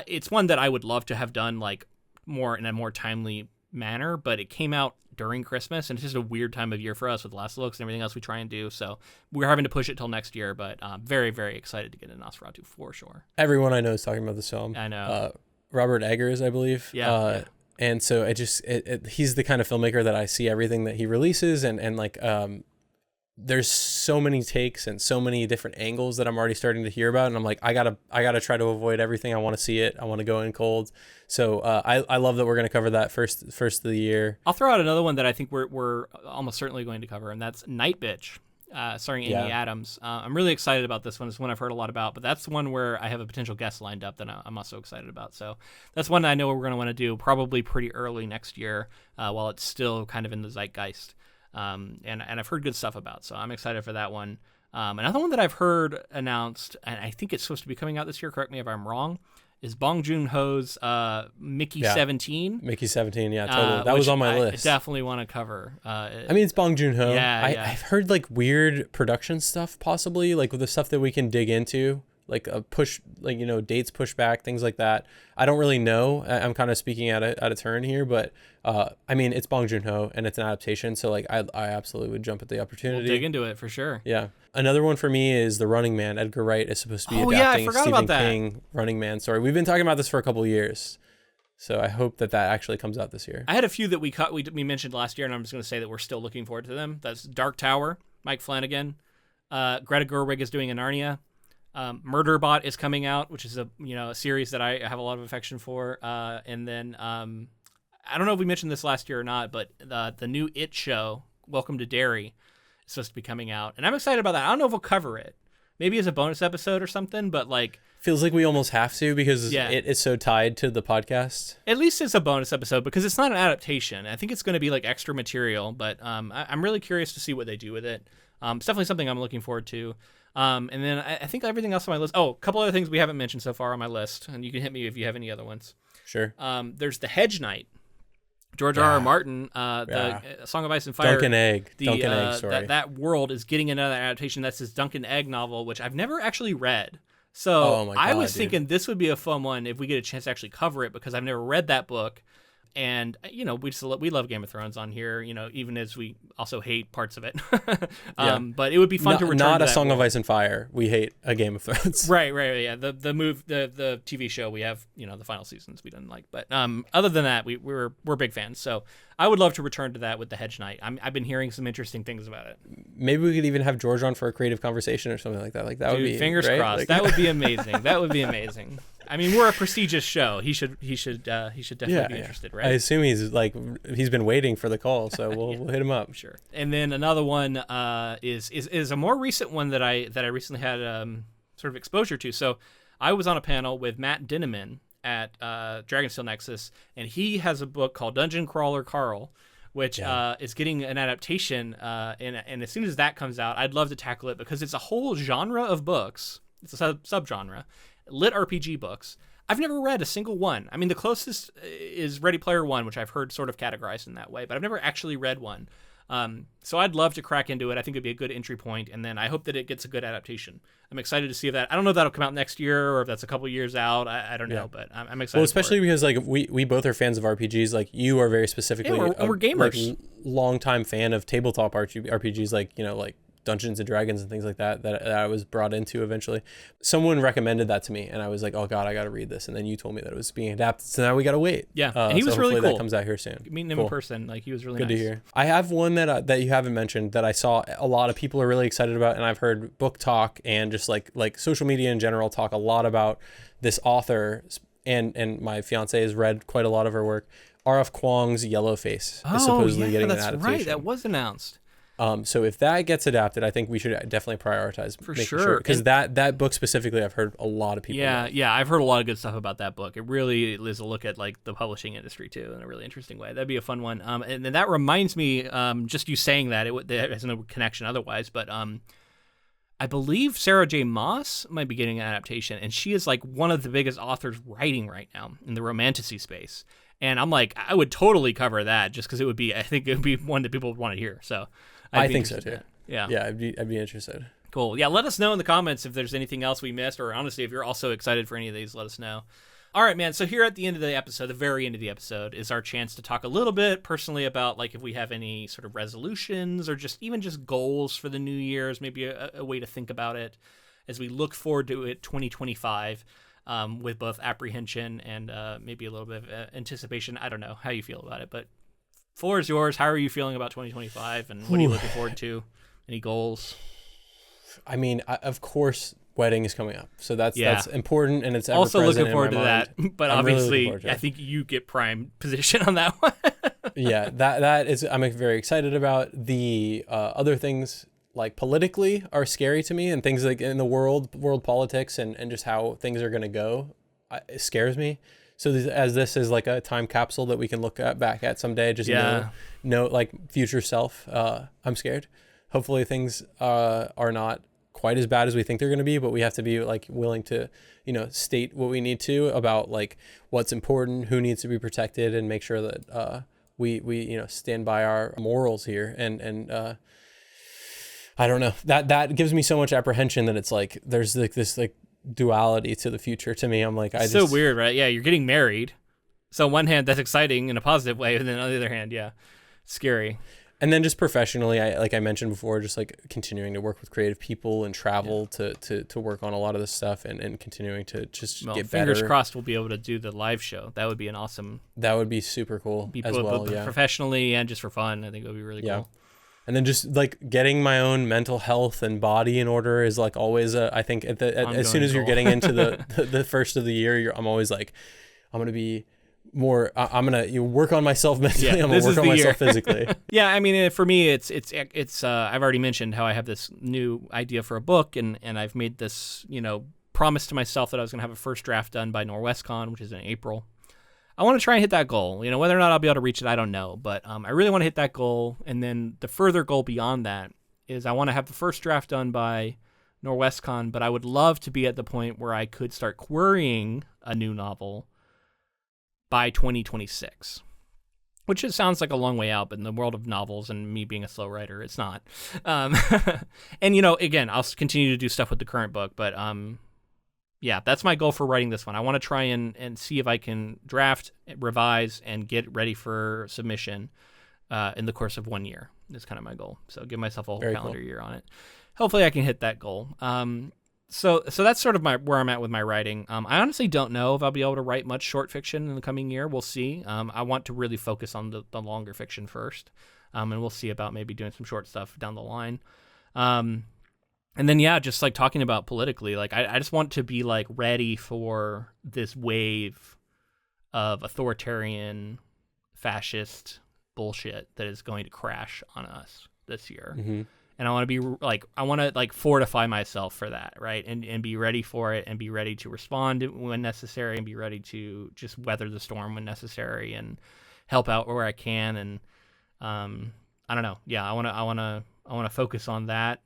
It's one that I would love to have done like in a more timely manner, but it came out during Christmas, and it's just a weird time of year for us with last looks and everything else we try and do. So we're having to push it till next year, but very, very excited to get into Nosferatu for sure. Everyone I know is talking about this film. I know. Robert Eggers, I believe. Yeah. And so he's the kind of filmmaker that I see everything that he releases and like there's so many takes and so many different angles that I'm already starting to hear about, and I'm like I gotta try to avoid everything. I want to see it. I want to go in cold. So I love that we're going to cover that first of the year. I'll throw out another one that I think we're almost certainly going to cover, and that's Night Bitch. Starring Amy Adams. I'm really excited about this one. It's one I've heard a lot about, but that's one where I have a potential guest lined up that I'm also excited about. So that's one I know we're going to want to do probably pretty early next year while it's still kind of in the zeitgeist. And I've heard good stuff about, so I'm excited for that one. Another one that I've heard announced, and I think it's supposed to be coming out this year, correct me if I'm wrong, is Bong Joon-ho's Mickey 17. Mickey 17, yeah, totally. That was on my list. I definitely want to cover. I mean, it's Bong Joon-ho. Yeah. I've heard like weird production stuff, possibly, like with the stuff that we can dig into, like a push, like, you know, dates pushed back, things like that. I don't really know. I'm kind of speaking out of turn here, but I mean, it's Bong Joon-ho and it's an adaptation, so like I absolutely would jump at the opportunity. We'll dig into it for sure. Yeah. Another one for me is The Running Man. Edgar Wright is supposed to be adapting Stephen King Running Man story. We've been talking about this for a couple of years, so I hope that actually comes out this year. I had a few that we mentioned last year, and I'm just going to say that we're still looking forward to them. That's Dark Tower, Mike Flanagan. Greta Gerwig is doing a Narnia. Murderbot is coming out, which is a series that I have a lot of affection for. And then I don't know if we mentioned this last year or not, but the new It show, Welcome to Derry, is supposed to be coming out, and I'm excited about that. I don't know if we'll cover it, maybe as a bonus episode or something, but like feels like we almost have to because it is so tied to the podcast. At least it's a bonus episode because it's not an adaptation. I think it's going to be like extra material, but I'm really curious to see what they do with it. It's definitely something I'm looking forward to. And then I think everything else on my list. Oh, a couple other things we haven't mentioned so far on my list, and you can hit me if you have any other ones. Sure. There's The Hedge Knight. George R.R. Martin, the Song of Ice and Fire. Duncan Egg story. That world is getting another adaptation. That's his Duncan Egg novel, which I've never actually read. So I was thinking this would be a fun one if we get a chance to actually cover it, because I've never read that book. And, we love Game of Thrones on here, even as we also hate parts of it. But it would be fun to return to that. Not a Song of Ice and Fire. We hate a Game of Thrones. Right. Yeah. The TV show, we have, the final seasons we didn't like. But other than that, we're big fans. So I would love to return to that with The Hedge Knight. I've been hearing some interesting things about it. Maybe we could even have George on for a creative conversation or something like that. Like that would be fingers crossed. Like, that would be amazing. That would be amazing. I mean, we're a prestigious show. He should definitely be interested, right? I assume he's been waiting for the call, so we'll hit him up. Sure. And then another one is a more recent one that I recently had sort of exposure to. So I was on a panel with Matt Dinneman at Dragonsteel Nexus, and he has a book called Dungeon Crawler Carl, which is getting an adaptation. And as soon as that comes out, I'd love to tackle it because it's a whole genre of books. It's a subgenre. Lit RPG books. I've never read a single one. I mean, the closest is Ready Player One, which I've heard sort of categorized in that way, but I've never actually read one. So I'd love to crack into it. I think it'd be a good entry point, and then I hope that it gets a good adaptation. I'm excited to see that. I don't know if that'll come out next year or if that's a couple years out. I don't know, but I'm excited. Well, especially because like we both are fans of RPGs. Like you are very specifically, we're gamers, like, longtime fan of tabletop RPGs, like like Dungeons and Dragons and things like that I was brought into eventually. Someone recommended that to me, and I was like, oh god, I got to read this. And then you told me that it was being adapted, so now we got to wait. Yeah, and he was really cool. That comes out here soon. Meeting him in person, like he was really good nice. to hear. I have one that you haven't mentioned that I saw a lot of people are really excited about, and I've heard book talk and just like social media in general talk a lot about this author, and my fiance has read quite a lot of her work. R.F. Kuang's Yellowface is supposedly getting an adaptation. That's right. That was announced. So if that gets adapted, I think we should definitely prioritize for sure, because that book specifically, I've heard a lot of people. Yeah, I've heard a lot of good stuff about that book. It really is a look at like the publishing industry too in a really interesting way. That'd be a fun one. And then that reminds me, just you saying that it has no connection otherwise, but I believe Sarah J. Maas might be getting an adaptation, and she is like one of the biggest authors writing right now in the romantasy space. And I'm like, I would totally cover that just because I think it would be one that people would want to hear. So. I think so too. Yeah, I'd be interested. Cool. Yeah, let us know in the comments if there's anything else we missed, or honestly, if you're also excited for any of these, let us know. All right, man. So here at the end of the episode, the very end of the episode, is our chance to talk a little bit personally about like if we have any sort of resolutions or just goals for the new year's, maybe a way to think about it as we look forward to it 2025 with both apprehension and maybe a little bit of anticipation. I don't know how you feel about it, but floor is yours. How are you feeling about 2025, and what are you looking forward to? Any goals? I mean, of course, wedding is coming up, so that's important, and it's ever also looking forward to mind. That. But I'm obviously, really I think you get prime position on that one. Yeah, that is. I'm very excited about. The other things like politically are scary to me, and things like in the world politics and just how things are going to go, it scares me. So this is like a time capsule that we can look back at someday, just know like future self. I'm scared. Hopefully things are not quite as bad as we think they're going to be, but we have to be like willing to, state what we need to about like what's important, who needs to be protected, and make sure that we stand by our morals here. And I don't know, that gives me so much apprehension that it's like there's like this like duality to the future to me. I'm like, so weird, right? Yeah, you're getting married. So on one hand, that's exciting in a positive way, and then on the other hand, yeah, scary. And then just professionally, like I mentioned before, just like continuing to work with creative people and travel to work on a lot of this stuff and continuing to just get better. Fingers crossed we'll be able to do the live show. That would be an awesome. That would be super cool as well. Yeah, professionally and just for fun, I think it would be really cool. And then just like getting my own mental health and body in order is like always I think as soon as you're getting into the first of the year, I'm always like, I'm gonna be more. I'm gonna work on myself mentally. I'm gonna work on myself physically. Yeah, I mean, for me, it's. I've already mentioned how I have this new idea for a book, and I've made this promise to myself that I was gonna have a first draft done by NorwestCon, which is in April. I want to try and hit that goal. Whether or not I'll be able to reach it, I don't know. But I really want to hit that goal. And then the further goal beyond that is I want to have the first draft done by NorwestCon, but I would love to be at the point where I could start querying a new novel by 2026. Which just sounds like a long way out, but in the world of novels and me being a slow writer, it's not. And, again, I'll continue to do stuff with the current book, but yeah, that's my goal for writing this one. I want to try and see if I can draft, revise, and get ready for submission in the course of 1 year. That's kind of my goal. So give myself a whole calendar year on it. Hopefully I can hit that goal. So that's sort of where I'm at with my writing. I honestly don't know if I'll be able to write much short fiction in the coming year. We'll see. I want to really focus on the longer fiction first. And we'll see about maybe doing some short stuff down the line. And then, yeah, just like talking about politically, like I just want to be like ready for this wave of authoritarian, fascist bullshit that is going to crash on us this year. Mm-hmm. And I want to be like, fortify myself for that, right? And be ready for it and be ready to respond when necessary and be ready to just weather the storm when necessary and help out where I can. And I don't know. Yeah, I want to focus on that.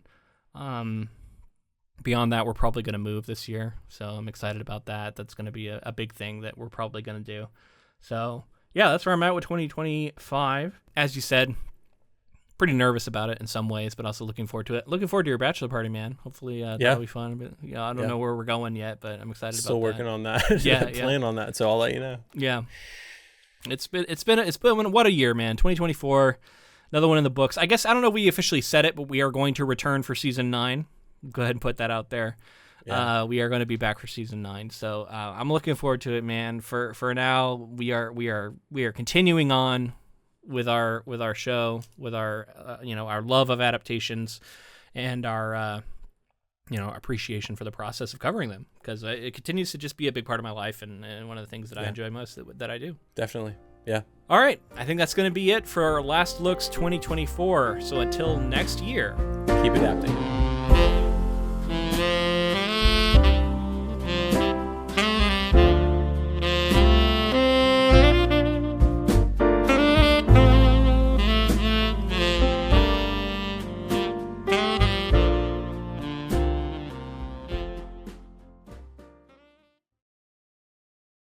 Beyond that, we're probably going to move this year, so I'm excited about that. That's going to be a big thing that we're probably going to do. So yeah, that's where I'm at with 2025. As you said, pretty nervous about it in some ways, but also looking forward to it. Looking forward to your bachelor party, man. Hopefully that'll be fun. But I don't know where we're going yet, but I'm excited about that. Still working on that. Plan on that, so I'll let you know. Yeah. It's been what a year, man. 2024. Another one in the books. I guess, I don't know if we officially said it, but we are going to return for season 9. Go ahead and put that out there. Yeah. We are going to be back for season 9. So I'm looking forward to it, man. For now, we are continuing on with our show, with our our love of adaptations and our appreciation for the process of covering them, because it continues to just be a big part of my life and one of the things that I enjoy most that I do. Definitely. Yeah. All right. I think that's going to be it for our Last Looks 2024. So until next year, keep adapting.